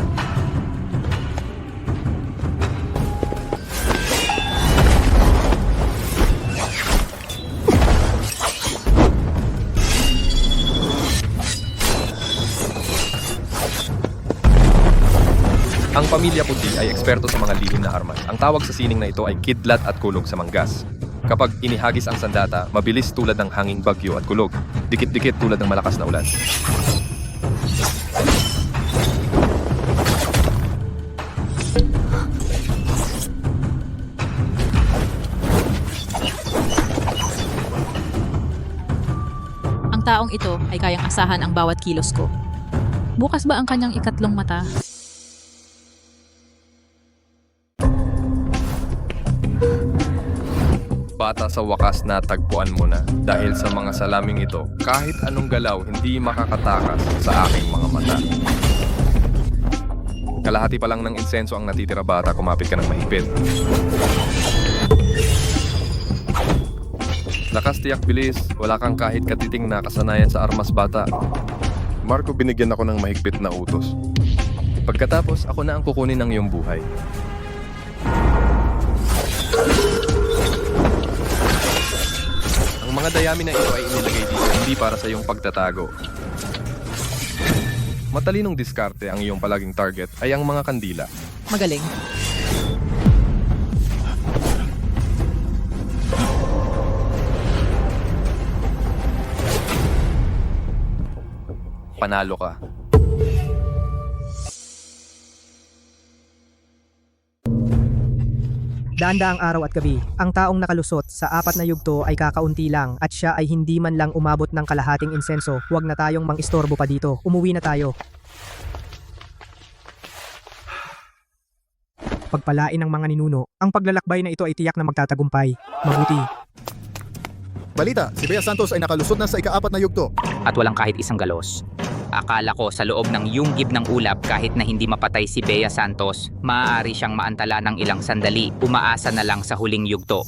Ang pamilya puti ay eksperto sa mga lihim na armas. Ang tawag sa sining na ito ay kidlat at kulog sa manggas. Kapag inihagis ang sandata, mabilis tulad ng hanging bagyo at kulog. Dikit-dikit tulad ng malakas na ulan. Ang taong ito ay kayang asahan ang bawat kilos ko. Bukas ba ang kanyang ikatlong mata? Bata, sa wakas natagpuan mo na. Dahil sa mga salaming ito, kahit anong galaw hindi makakatakas sa aking mga mata. Kalahati pa lang ng insenso ang natitira, bata, kumapit ka ng mahigpit. Lakas, tiyak, bilis. Wala kang kahit katiting na kasanayan sa armas, bata. Marco, binigyan ako ng mahigpit na utos. Pagkatapos, ako na ang kukunin ng iyong buhay. Ang mga dayami na ito ay inilagay dito hindi para sa iyong pagtatago. Matalinong diskarte, ang iyong palaging target ay ang mga kandila. Magaling. Panalo ka. Daan-daang araw at gabi, ang taong nakalusot sa apat na yugto ay kakaunti lang at siya ay hindi man lang umabot ng kalahating insenso. Huwag na tayong mang-istorbo pa dito. Umuwi na tayo. Pagpalain ng mga ninuno, ang paglalakbay na ito ay tiyak na magtatagumpay. Mabuti. Balita, si Bea Santos ay nakalusot na sa ika-4 na yugto. At walang kahit isang galos. Akala ko sa loob ng yunggib ng ulap kahit na hindi mapatay si Bea Santos, maaari siyang maantala ng ilang sandali, umaasa na lang sa huling yugto.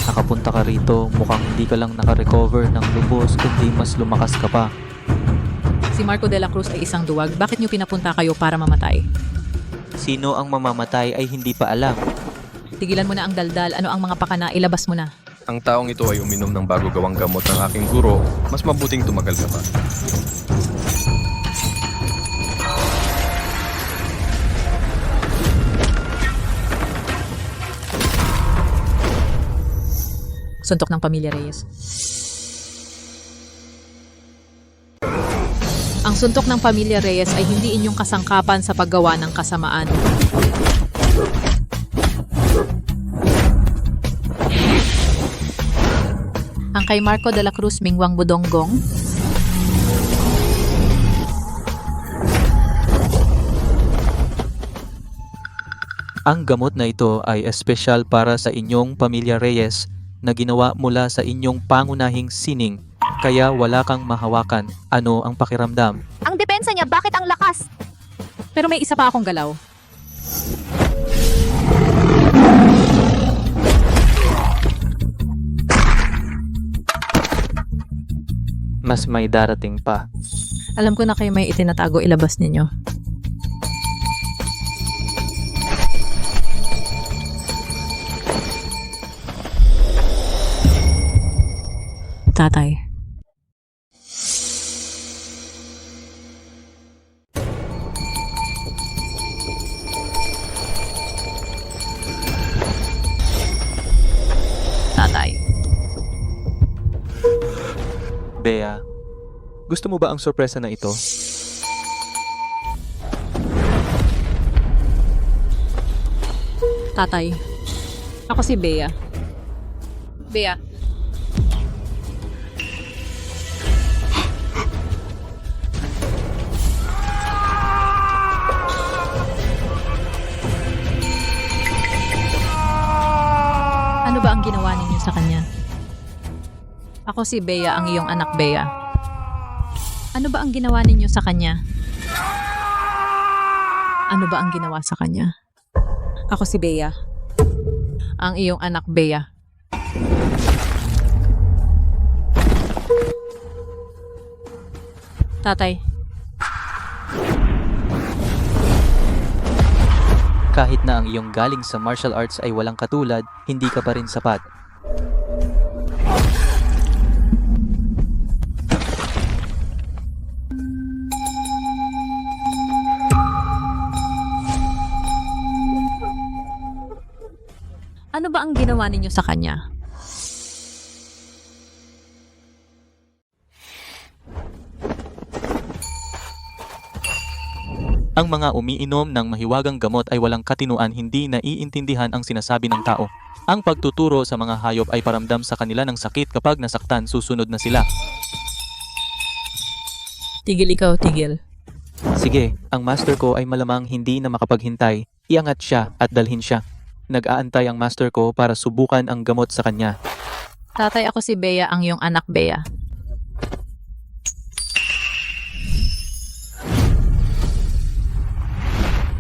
Nakapunta ka rito, mukhang hindi ka lang nakarecover ng lubos kundi mas lumakas ka pa. Si Marco de la Cruz ay isang duwag. Bakit niyo pinapunta kayo para mamatay? Sino ang mamamatay ay hindi pa alam. Tigilan mo na ang daldal. Ano ang mga pakana? Ilabas mo na. Ang taong ito ay uminom ng bago gawang gamot ng aking guro. Mas mabuting tumagal ka pa. Suntok ng pamilya Reyes. Ang suntok ng pamilya Reyes ay hindi inyong kasangkapan sa paggawa ng kasamaan. Ang kay Marco de la Cruz Mingwang Budonggong. Ang gamot na ito ay espesyal para sa inyong pamilya Reyes na ginawa mula sa inyong pangunahing sining, kaya wala kang mahawakan. Ano ang pakiramdam? Ang depensa niya, bakit ang lakas? Pero may isa pa akong galaw. Mas may darating pa. Alam ko na kayo may itinatago, ilabas ninyo. Tatay. Tatay. Bea, gusto mo ba ang sorpresa na ito? Tatay. Ako si Bea. Bea. Ano ba ang ginawa ninyo sa kanya? Ako si Bea, ang iyong anak Bea. Ano ba ang ginawa ninyo sa kanya? Ano ba ang ginawa sa kanya? Ako si Bea, ang iyong anak Bea. Tatay. Kahit na ang iyong galing sa martial arts ay walang katulad, hindi ka pa rin sapat. Ano ba ang ginawa ninyo sa kanya? Ang mga umiinom ng mahiwagang gamot ay walang katinuan, hindi naiintindihan ang sinasabi ng tao. Ang pagtuturo sa mga hayop ay paramdam sa kanila ng sakit kapag nasaktan, susunod na sila. Tigil ikaw, tigil. Sige, ang master ko ay malamang hindi na makapaghintay. Iangat siya at dalhin siya. Nag-aantay ang master ko para subukan ang gamot sa kanya. Tatay, ako si Bea, ang iyong anak Bea.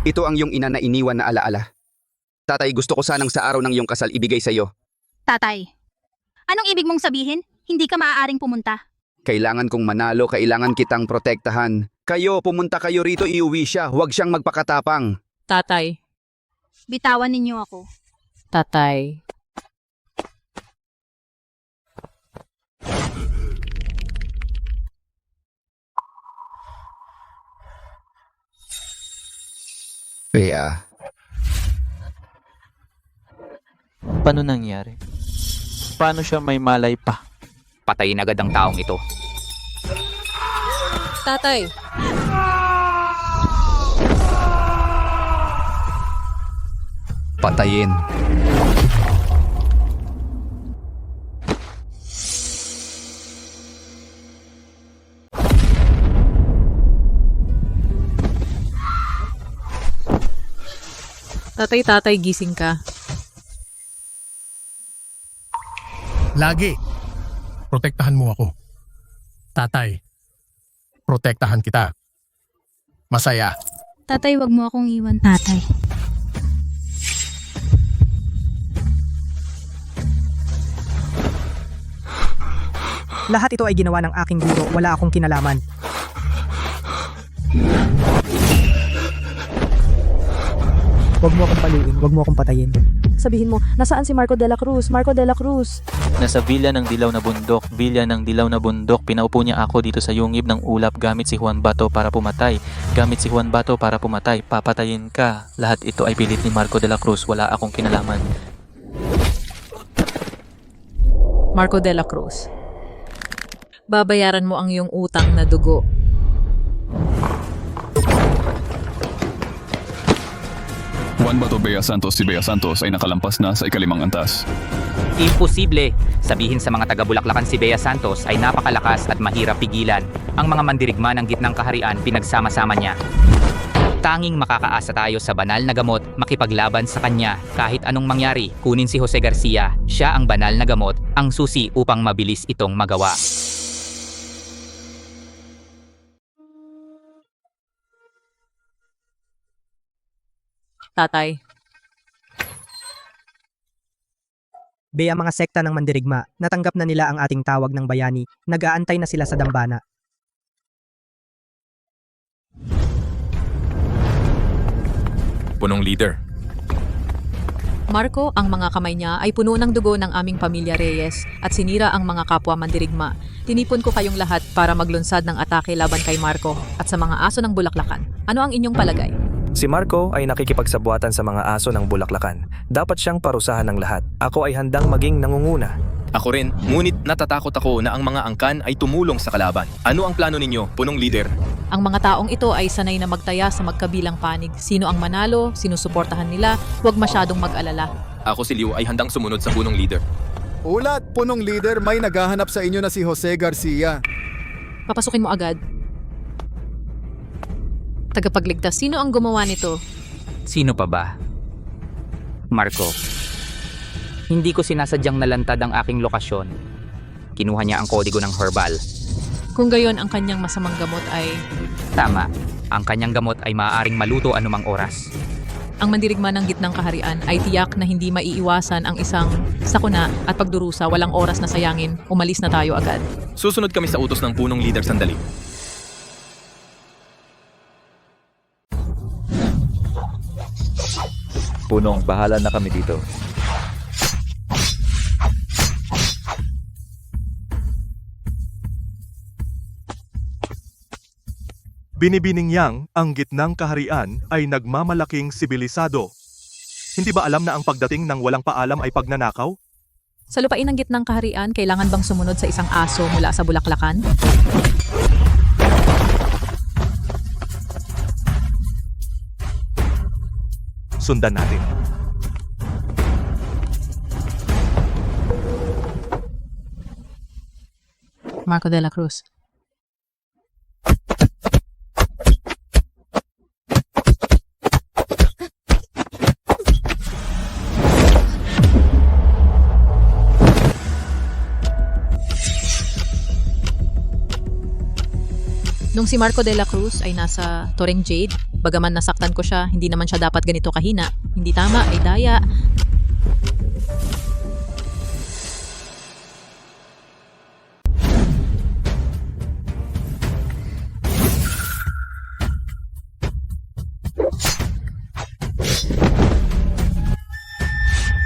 Ito ang iyong ina na iniwan na alaala. Tatay, gusto ko sanang sa araw ng iyong kasal ibigay sa iyo. Tatay, anong ibig mong sabihin? Hindi ka maaaring pumunta. Kailangan kong manalo, kailangan kitang protektahan. Kayo, pumunta kayo rito, iuwi siya. Huwag siyang magpakatapang. Tatay. Bitawan ninyo ako. Tatay. Bea. Paano nangyari? Paano siya may malay pa? Patayin agad ang taong ito. Tatay. Patayin. Tatay, gising ka. Lagi. Protektahan mo ako. Tatay. Protektahan kita. Masaya. Tatay, wag mo akong iwan, tatay. Lahat ito ay ginawa ng aking guro, wala akong kinalaman. Huwag mo akong paluin, huwag mo akong patayin. Sabihin mo, nasaan si Marco de la Cruz? Marco de la Cruz. Nasa Villa ng Dilaw na Bundok. Villa ng Dilaw na Bundok. Pinaupo niya ako dito sa yungib ng ulap gamit si Juan Bato para pumatay. Gamit si Juan Bato para pumatay. Papatayin ka. Lahat ito ay pilit ni Marco de la Cruz. Wala akong kinalaman. Marco de la Cruz. Babayaran mo ang iyong utang na dugo. Juan Bato Bea Santos si Bea Santos ay nakalampas na sa ikalimang antas. Imposible! Sabihin sa mga taga-Bulaklakan si Bea Santos ay napakalakas at mahirap pigilan. Ang mga mandirigma ng Gitnang Kaharian pinagsama-sama niya. Tanging makakaasa tayo sa banal na gamot, makipaglaban sa kanya. Kahit anong mangyari, kunin si Jose Garcia. Siya ang banal na gamot, ang susi upang mabilis itong magawa. Tatay, Bea mga sekta ng mandirigma, natanggap na nila ang ating tawag ng bayani, nag-aantay na sila sa dambana. Punong leader. Marco, ang mga kamay niya ay puno ng dugo ng aming pamilya Reyes at sinira ang mga kapwa mandirigma. Tinipon ko kayong lahat para maglunsad ng atake laban kay Marco at sa mga aso ng Bulaklakan. Ano ang inyong palagay? Si Marco ay nakikipagsabuatan sa mga aso ng Bulaklakan. Dapat siyang parusahan ng lahat. Ako ay handang maging nangunguna. Ako rin, ngunit natatakot ako na ang mga angkan ay tumulong sa kalaban. Ano ang plano ninyo, punong leader? Ang mga taong ito ay sanay na magtaya sa magkabilang panig. Sino ang manalo, sinusuportahan nila, huwag masyadong mag-alala. Ako si Liu ay handang sumunod sa punong leader. Ulat, punong leader, may naghahanap sa inyo na si Jose Garcia. Papasukin mo agad. Tagapagligtas, sino ang gumawa nito? Sino pa ba? Marco. Hindi ko sinasadyang nalantad ang aking lokasyon. Kinuha niya ang kodigo ng herbal. Kung gayon ang kanyang masamang gamot ay... Tama, ang kanyang gamot ay maaaring maluto anumang oras. Ang mandirigma ng Gitnang Kaharian ay tiyak na hindi maiiwasan ang isang sakuna at pagdurusa. Walang oras na sayangin, umalis na tayo agad. Susunod kami sa utos ng punong leader sandali. Punong, bahala na kami dito. Binibining yang ang Gitnang Kaharian ay nagmamalaking sibilisado. Hindi ba alam na ang pagdating ng walang paalam ay pagnanakaw? Sa lupain ng Gitnang Kaharian, kailangan bang sumunod sa isang aso mula sa Bulaklakan? Sundan natin. Marco de la Cruz. Nung si Marco de la Cruz ay nasa Torreng Jade, bagaman nasaktan ko siya, hindi naman siya dapat ganito kahina. Hindi tama, ay daya.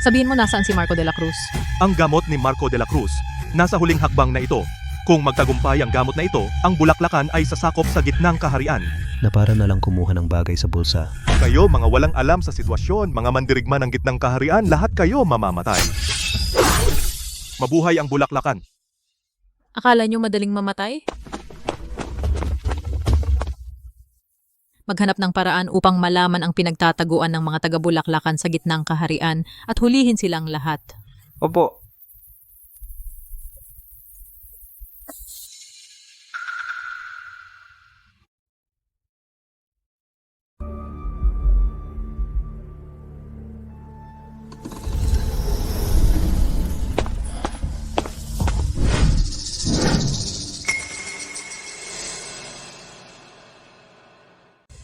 Sabihin mo nasaan si Marco de la Cruz? Ang gamot ni Marco de la Cruz, nasa huling hakbang na ito. Kung magtagumpay ang gamot na ito, ang Bulaklakan ay sasakop sa Gitnang Kaharian. Na para na lang kumuha ng bagay sa bulsa. Kayo mga walang alam sa sitwasyon, mga mandirigma ng Gitnang Kaharian, lahat kayo mamamatay. Mabuhay ang Bulaklakan. Akala nyo madaling mamatay? Maghanap ng paraan upang malaman ang pinagtataguan ng mga taga-Bulaklakan sa Gitnang Kaharian at hulihin silang lahat. Opo.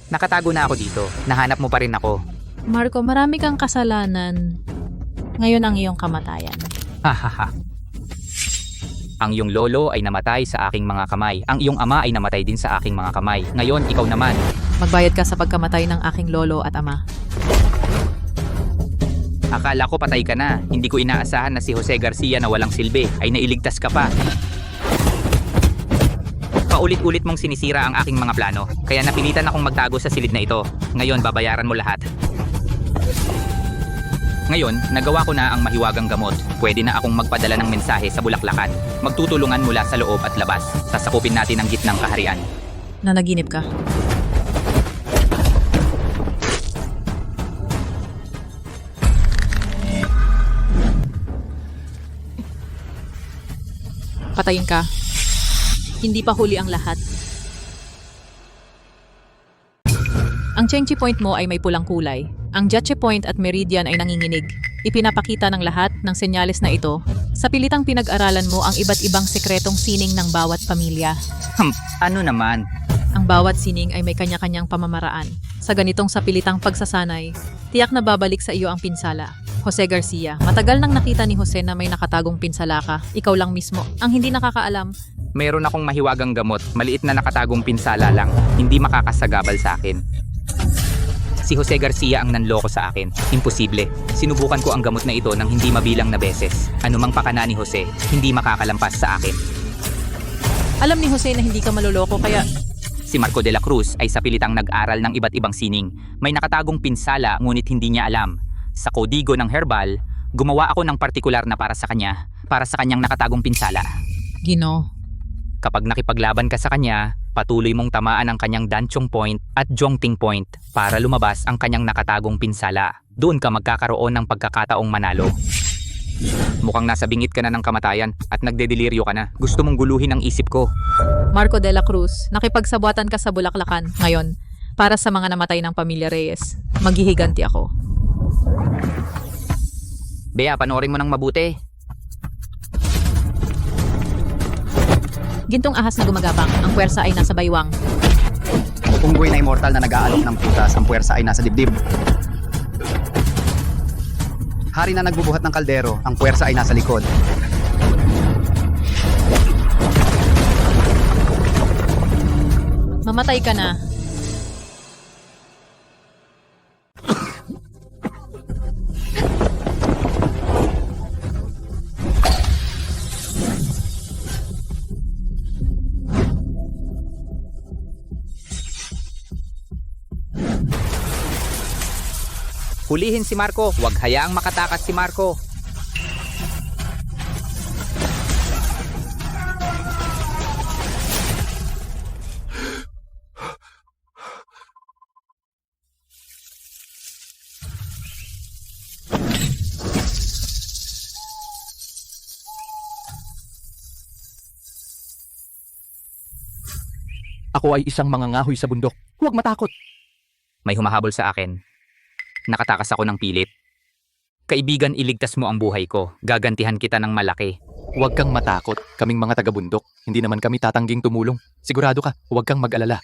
Nakatago na ako dito. Nahanap mo pa rin ako. Marco, marami kang kasalanan. Ngayon ang iyong kamatayan. Hahaha. Ang iyong lolo ay namatay sa aking mga kamay. Ang iyong ama ay namatay din sa aking mga kamay. Ngayon, ikaw naman. Magbayad ka sa pagkamatay ng aking lolo at ama. Akala ko patay ka na. Hindi ko inaasahan na si Jose Garcia na walang silbi ay nailigtas ka pa. Paulit-ulit mong sinisira ang aking mga plano. Kaya napilitan akong magtago sa silid na ito. Ngayon, babayaran mo lahat. Ngayon, nagawa ko na ang mahiwagang gamot. Pwede na akong magpadala ng mensahe sa Bulaklakan. Magtutulungan mula sa loob at labas. Sasakupin natin ang Gitnang Kaharian. Nanaginip ka? papatayin ka. Hindi pa huli ang lahat. Ang Chengchi Point mo ay may pulang kulay. Ang Jatche Point at Meridian ay nanginginig. Ipinapakita ng lahat ng senyales na ito. Sa pilitang pinag-aralan mo ang iba't ibang sekretong sining ng bawat pamilya. Ano naman? Ang bawat sining ay may kanya-kanyang pamamaraan. Sa ganitong sapilitang pagsasanay, tiyak na babalik sa iyo ang pinsala. Jose Garcia, matagal nang nakita ni Jose na may nakatagong pinsala ka. Ikaw lang mismo ang hindi nakakaalam. Meron akong mahiwagang gamot, maliit na nakatagong pinsala lang, hindi makakasagabal sa akin. Si Jose Garcia ang nanloko sa akin. Imposible. Sinubukan ko ang gamot na ito ng hindi mabilang na beses. Anumang pakana ni Jose, hindi makakalampas sa akin. Alam ni Jose na hindi ka maloloko kaya... Si Marco de la Cruz ay sa pilitang nag-aral ng iba't ibang sining. May nakatagong pinsala ngunit hindi niya alam. Sa kodigo ng herbal, gumawa ako ng partikular na para sa kanyang nakatagong pinsala. Gino. Kapag nakipaglaban ka sa kanya, patuloy mong tamaan ang kanyang Danchong Point at Zhongting Point para lumabas ang kanyang nakatagong pinsala. Doon ka magkakaroon ng pagkakataong manalo. Mukhang nasa bingit ka na ng kamatayan at nagdedeliryo ka na. Gusto mong guluhin ang isip ko. Marco de la Cruz, nakipagsabuatan ka sa Bulaklakan. Ngayon, para sa mga namatay ng pamilya Reyes, maghihiganti ako. Bea, panoorin mo ng mabuti. Gintong ahas na gumagapang, ang puwersa ay nasa baywang. Unggoy na immortal na nag-aalok ng prutas, ang puwersa ay nasa dibdib. Hari na nagbubuhat ng kaldero, ang puwersa ay nasa likod. Mamatay ka na. Hulihin si Marco, huwag hayaang makatakas si Marco. Ako ay isang mangangahoy sa bundok. Huwag matakot. May humahabol sa akin. Nakatakas ako ng pilit. Kaibigan, iligtas mo ang buhay ko. Gagantihan kita ng malaki. Huwag kang matakot. Kaming mga taga-bundok. Hindi naman kami tatangging tumulong. Sigurado ka, huwag kang mag-alala.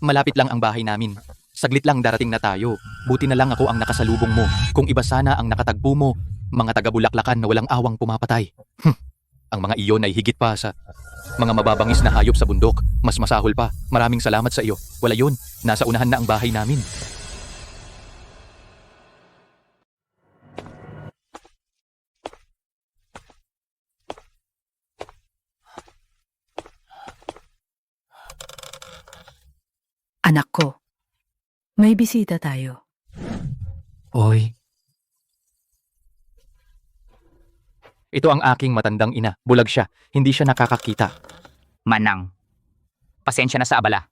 Malapit lang ang bahay namin. Saglit lang darating na tayo. Buti na lang ako ang nakasalubong mo. Kung iba sana ang nakatagpo mo, mga taga-Bulaklakan na walang awang pumapatay. Ang mga iyon ay higit pa sa mga mababangis na hayop sa bundok. Mas masahol pa. Maraming salamat sa iyo. Wala yun. Nasa unahan na ang bahay namin. Anak ko, may bisita tayo. Oy. Ito ang aking matandang ina. Bulag siya. Hindi siya nakakakita. Manang. Pasensya na sa abala.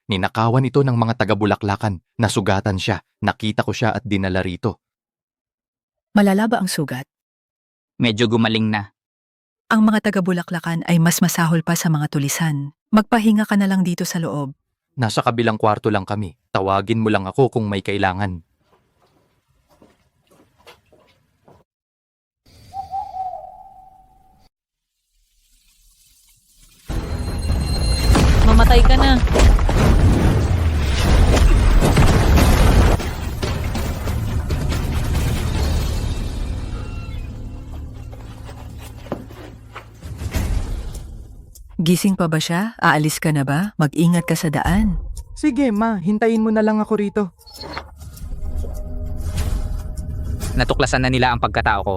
Ninakawan ito ng mga taga-Bulaklakan. Nasugatan siya. Nakita ko siya at dinala rito. Malala ba ang sugat? Medyo gumaling na. Ang mga taga-Bulaklakan ay mas masahol pa sa mga tulisan. Magpahinga ka na lang dito sa loob. Nasa kabilang kwarto lang kami. Tawagin mo lang ako kung may kailangan. Mamatay ka na. Gising pa ba siya? Aalis ka na ba? Mag-ingat ka sa daan. Sige ma, hintayin mo na lang ako rito. Natuklasan na nila ang pagkatao ko.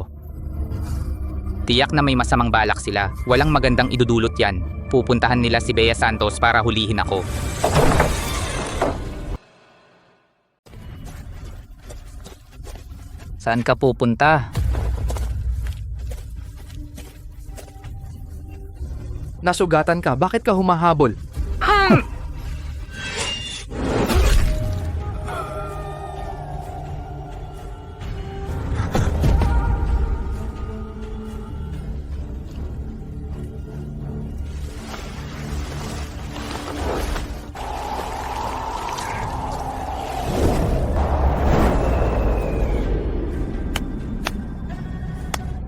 Tiyak na may masamang balak sila. Walang magandang idudulot yan. Pupuntahan nila si Bea Santos para hulihin ako. Saan ka pupunta? Nasugatan ka. Bakit ka humahabol?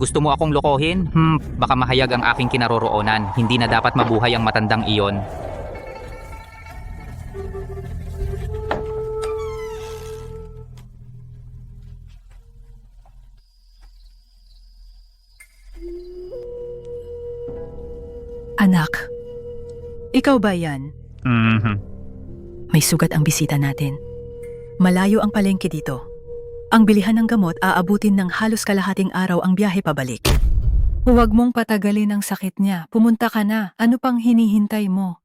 Gusto mo akong lokohin? Baka mahayag ang aking kinaroroonan. Hindi na dapat mabuhay ang matandang iyon. Anak, ikaw ba yan? Mhm. May sugat ang bisita natin. Malayo ang palengke dito. Ang bilihan ng gamot aabutin ng halos kalahating araw ang biyahe pabalik. Huwag mong patagalin ang sakit niya. Pumunta ka na. Ano pang hinihintay mo?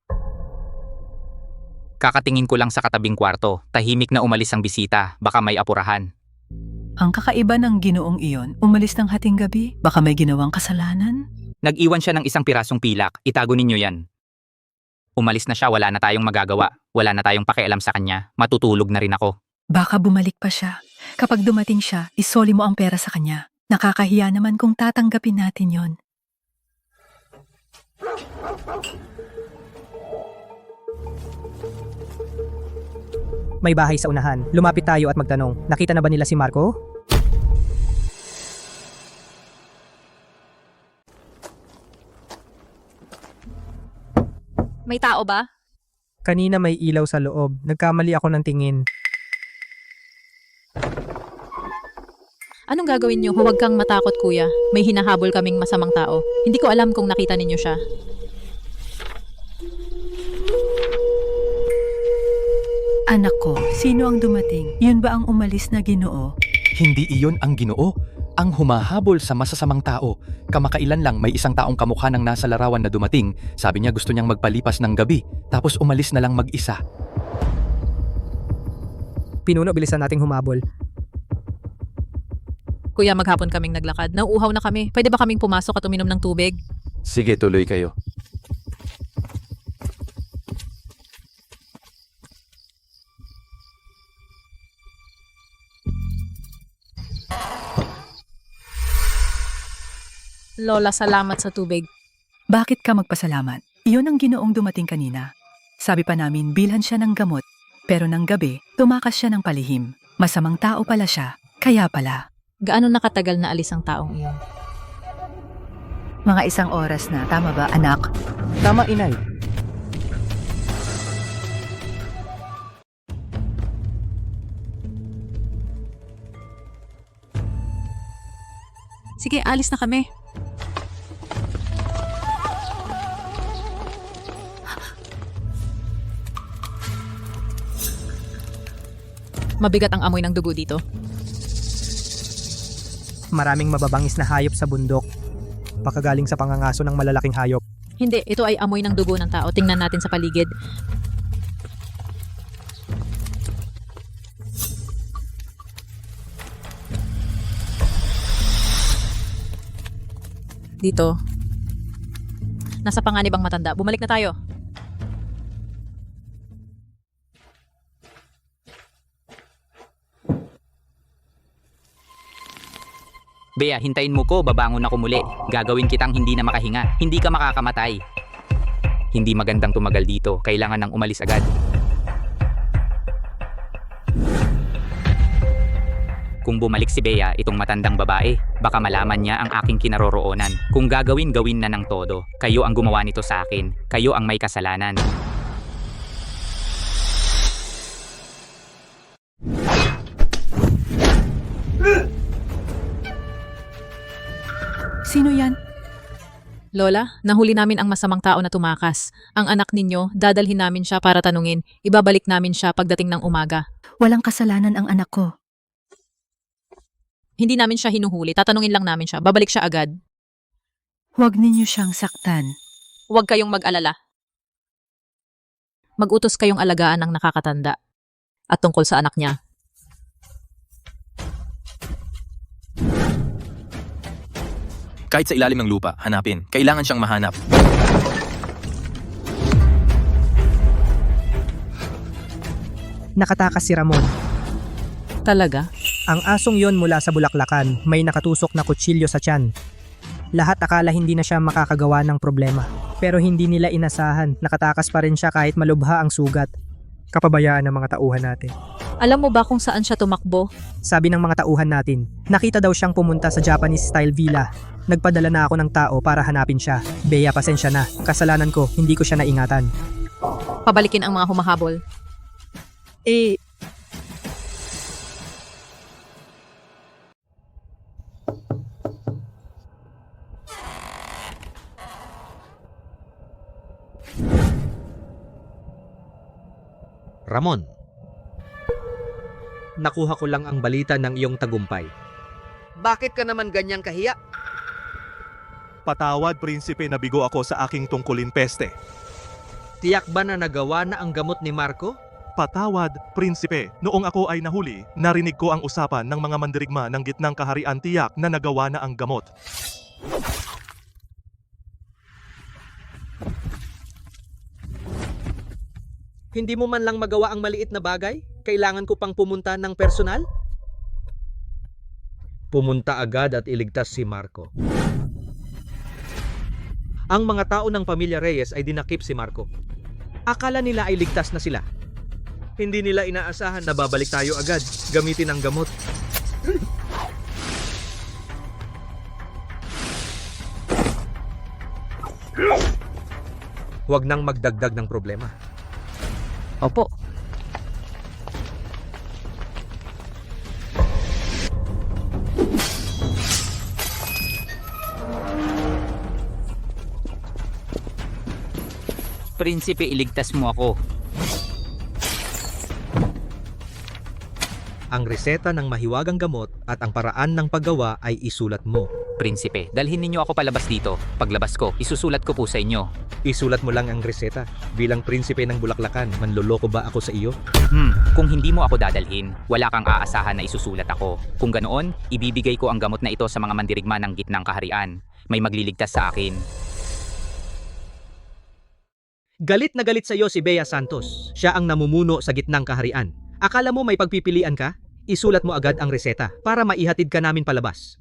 Kakatingin ko lang sa katabing kwarto. Tahimik na umalis ang bisita. Baka may apurahan. Ang kakaiba ng ginoong iyon, umalis ng hating gabi, baka may ginawang kasalanan? Nag-iwan siya ng isang pirasong pilak. Itago ninyo yan. Umalis na siya, wala na tayong magagawa. Wala na tayong pakialam sa kanya. Matutulog na rin ako. Baka bumalik pa siya. Kapag dumating siya, isoli mo ang pera sa kanya. Nakakahiya naman kung tatanggapin natin yon. May bahay sa unahan. Lumapit tayo at magtanong, nakita na ba nila si Marco? May tao ba? Kanina may ilaw sa loob. Nagkamali ako ng tingin. Anong gagawin niyo? Huwag kang matakot, kuya. May hinahabol kaming masamang tao. Hindi ko alam kung nakita ninyo siya. Anak ko, sino ang dumating? Yun ba ang umalis na Ginoo? Hindi iyon ang Ginoo. Ang humahabol sa masasamang tao. Kamakailan lang may isang taong kamukha ng nasa larawan na dumating. Sabi niya gusto niyang magpalipas ng gabi. Tapos umalis na lang mag-isa. Pinuno, bilisan nating humabol. Kuya, maghapon kaming naglakad. Nauuhaw na kami. Pwede ba kaming pumasok at uminom ng tubig? Sige, tuloy kayo. Lola, salamat sa tubig. Bakit ka magpasalamat? Iyon ang Ginoong dumating kanina. Sabi pa namin bilhan siya ng gamot. Pero ng gabi, tumakas siya ng palihim. Masamang tao pala siya. Kaya pala. Gaano nakatagal na alis ang taong iyon? Mga 1 oras na. Tama ba, anak? Tama, inay. Sige, alis na kami. Mabigat ang amoy ng dugo dito. Maraming mababangis na hayop sa bundok. Baka galing sa pangangaso ng malalaking hayop. Hindi, ito ay amoy ng dugo ng tao. Tingnan natin sa paligid. Dito. Nasa panganib ang matanda. Bumalik na tayo. Bea, hintayin mo ko, babangon ako muli. Gagawin kitang hindi na makahinga. Hindi ka makakamatay. Hindi magandang tumagal dito. Kailangan nang umalis agad. Kung bumalik si Bea, itong matandang babae, baka malaman niya ang aking kinaroroonan. Kung gagawin, gawin na ng todo. Kayo ang gumawa nito sa akin. Kayo ang may kasalanan. Sino yan? Lola, nahuli namin ang masamang tao na tumakas. Ang anak ninyo, dadalhin namin siya para tanungin. Ibabalik namin siya pagdating ng umaga. Walang kasalanan ang anak ko. Hindi namin siya hinuhuli. Tatanungin lang namin siya. Babalik siya agad. Huwag ninyo siyang saktan. Huwag kayong mag-alala. Mag-utos kayong alagaan ng nakakatanda. At tungkol sa anak niya. Kahit sa ilalim ng lupa, hanapin. Kailangan siyang mahanap. Nakatakas si Ramon. Talaga? Ang asong yon mula sa bulaklakan, may nakatusok na kutsilyo sa tiyan. Lahat akala hindi na siya makakagawa ng problema. Pero hindi nila inasahan, nakatakas pa rin siya kahit malubha ang sugat. Kapabayaan ng mga tauhan natin. Alam mo ba kung saan siya tumakbo? Sabi ng mga tauhan natin, nakita daw siyang pumunta sa Japanese-style villa. Nagpadala na ako ng tao para hanapin siya. Bea, pasensya na. Kasalanan ko, hindi ko siya naingatan. Pabalikin ang mga humahabol. Ramon, nakuha ko lang ang balita ng iyong tagumpay. Bakit ka naman ganyang kahiya? Patawad, prinsipe, nabigo ako sa aking tungkulin peste. Tiyak ba na nagawa na ang gamot ni Marco? Patawad, prinsipe. Noong ako ay nahuli, narinig ko ang usapan ng mga mandirigma ng gitnang kaharian, tiyak na nagawa na ang gamot. Hindi mo man lang magawa ang maliit na bagay? Kailangan ko pang pumunta ng personal? Pumunta agad at iligtas si Marco. Ang mga tao ng pamilya Reyes ay dinakip si Marco. Akala nila ay ligtas na sila. Hindi nila inaasahan na babalik tayo agad, gamitin ang gamot. Huwag nang magdagdag ng problema. Opo. Prinsipe, iligtas mo ako. Ang reseta ng mahiwagang gamot at ang paraan ng paggawa ay isulat mo. Prinsipe, dalhin ninyo ako palabas dito. Paglabas ko, isusulat ko po sa inyo. Isulat mo lang ang reseta. Bilang prinsipe ng Bulaklakan, manloloko ba ako sa iyo? Kung hindi mo ako dadalhin, wala kang aasahan na isusulat ako. Kung ganoon, ibibigay ko ang gamot na ito sa mga mandirigma ng gitnang kaharian. May magliligtas sa akin. Galit na galit sa iyo si Bea Santos. Siya ang namumuno sa gitnang kaharian. Akala mo may pagpipilian ka? Isulat mo agad ang reseta para maihatid ka namin palabas.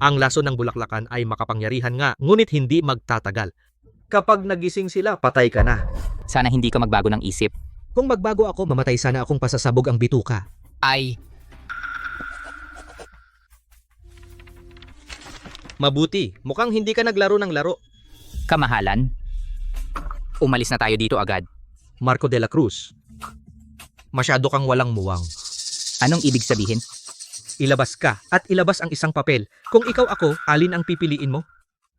Ang lason ng Bulaklakan ay makapangyarihan nga, ngunit hindi magtatagal. Kapag nagising sila, patay ka na. Sana hindi ka magbago ng isip. Kung magbago ako, mamatay sana akong pasasabog ang bituka. Ay, Mabuti, mukhang hindi ka naglaro ng laro. kamahalan. Umalis na tayo dito agad. Marco de la Cruz, masyado kang walang muwang. Anong ibig sabihin? Ilabas ka at ilabas ang isang papel. Kung ikaw ako, alin ang pipiliin mo?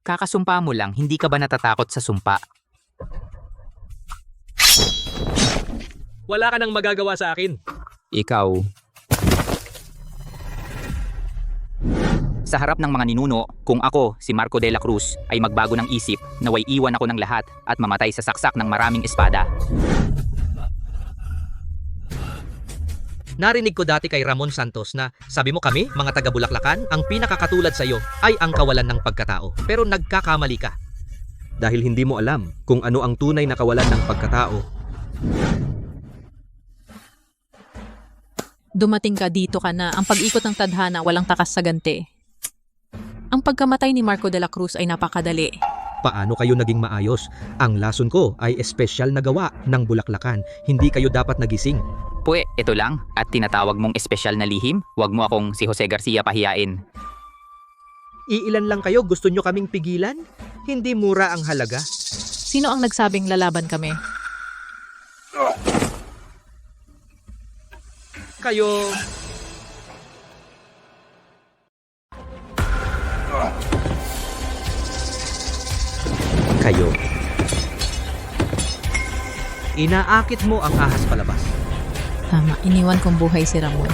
Kakasumpa mo lang, hindi ka ba natatakot sa sumpa? Wala ka nang magagawa sa akin. Ikaw. Sa harap ng mga ninuno, kung ako, si Marco de la Cruz, ay magbago ng isip, naway iwan ako ng lahat at mamatay sa saksak ng maraming espada. Narinig ko dati kay Ramon Santos na sabi mo kami, mga taga-Bulaklakan, ang pinakakatulad sa iyo ay ang kawalan ng pagkatao. Pero nagkakamali ka. Dahil hindi mo alam kung ano ang tunay na kawalan ng pagkatao. Dumating ka dito ka na. Ang pag-ikot ng tadhana walang takas sa ganti. Ang pagkamatay ni Marco de la Cruz ay napakadali. Paano kayo naging maayos? Ang lason ko ay espesyal na gawa ng Bulaklakan. Hindi kayo dapat nagising. Pwe, ito lang, at tinatawag mong espesyal na lihim? Huwag mo akong si Jose Garcia pahiyain. Iilan lang kayo, gusto nyo kaming pigilan? Hindi mura ang halaga. Sino ang nagsabing lalaban kami? Kayo... Kayo. Inaakit mo ang ahas palabas. Tama, iniwan kong buhay si Ramon.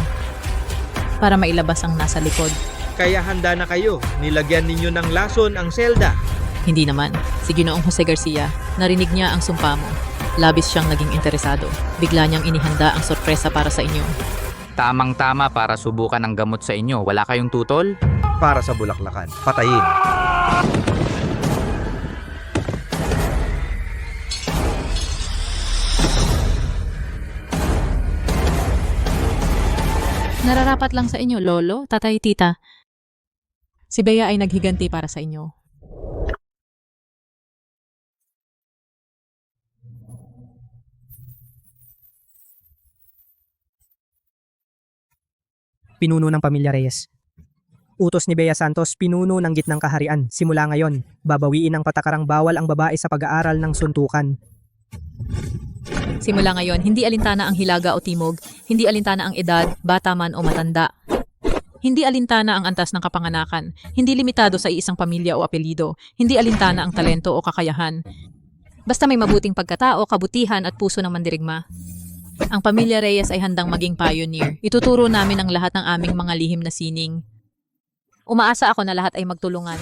Para mailabas ang nasa likod. Kaya handa na kayo. Nilagyan ninyo ng lason ang selda. Hindi naman. Si Ginoong Jose Garcia, narinig niya ang sumpa mo. Labis siyang naging interesado. Bigla niyang inihanda ang sorpresa para sa inyo. Tamang-tama para subukan ang gamot sa inyo. Wala kayong tutol? Para sa Bulaklakan. Patayin. Nararapat lang sa inyo, lolo, tatay, tita. Si Bea ay naghiganti para sa inyo. pinuno ng pamilya Reyes. Utos ni Bea Santos, pinuno ng gitnang kaharian. Simula ngayon, babawiin ang patakarang bawal ang babae sa pag-aaral ng suntukan. Simula ngayon, hindi alintana ang hilaga o timog, hindi alintana ang edad, bata man o matanda. Hindi alintana ang antas ng kapanganakan, hindi limitado sa iisang pamilya o apelido, hindi alintana ang talento o kakayahan. Basta may mabuting pagkatao, kabutihan at puso ng mandirigma. Ang pamilya Reyes ay handang maging pioneer. Ituturo namin ang lahat ng aming mga lihim na sining. Umaasa ako na lahat ay magtulungan.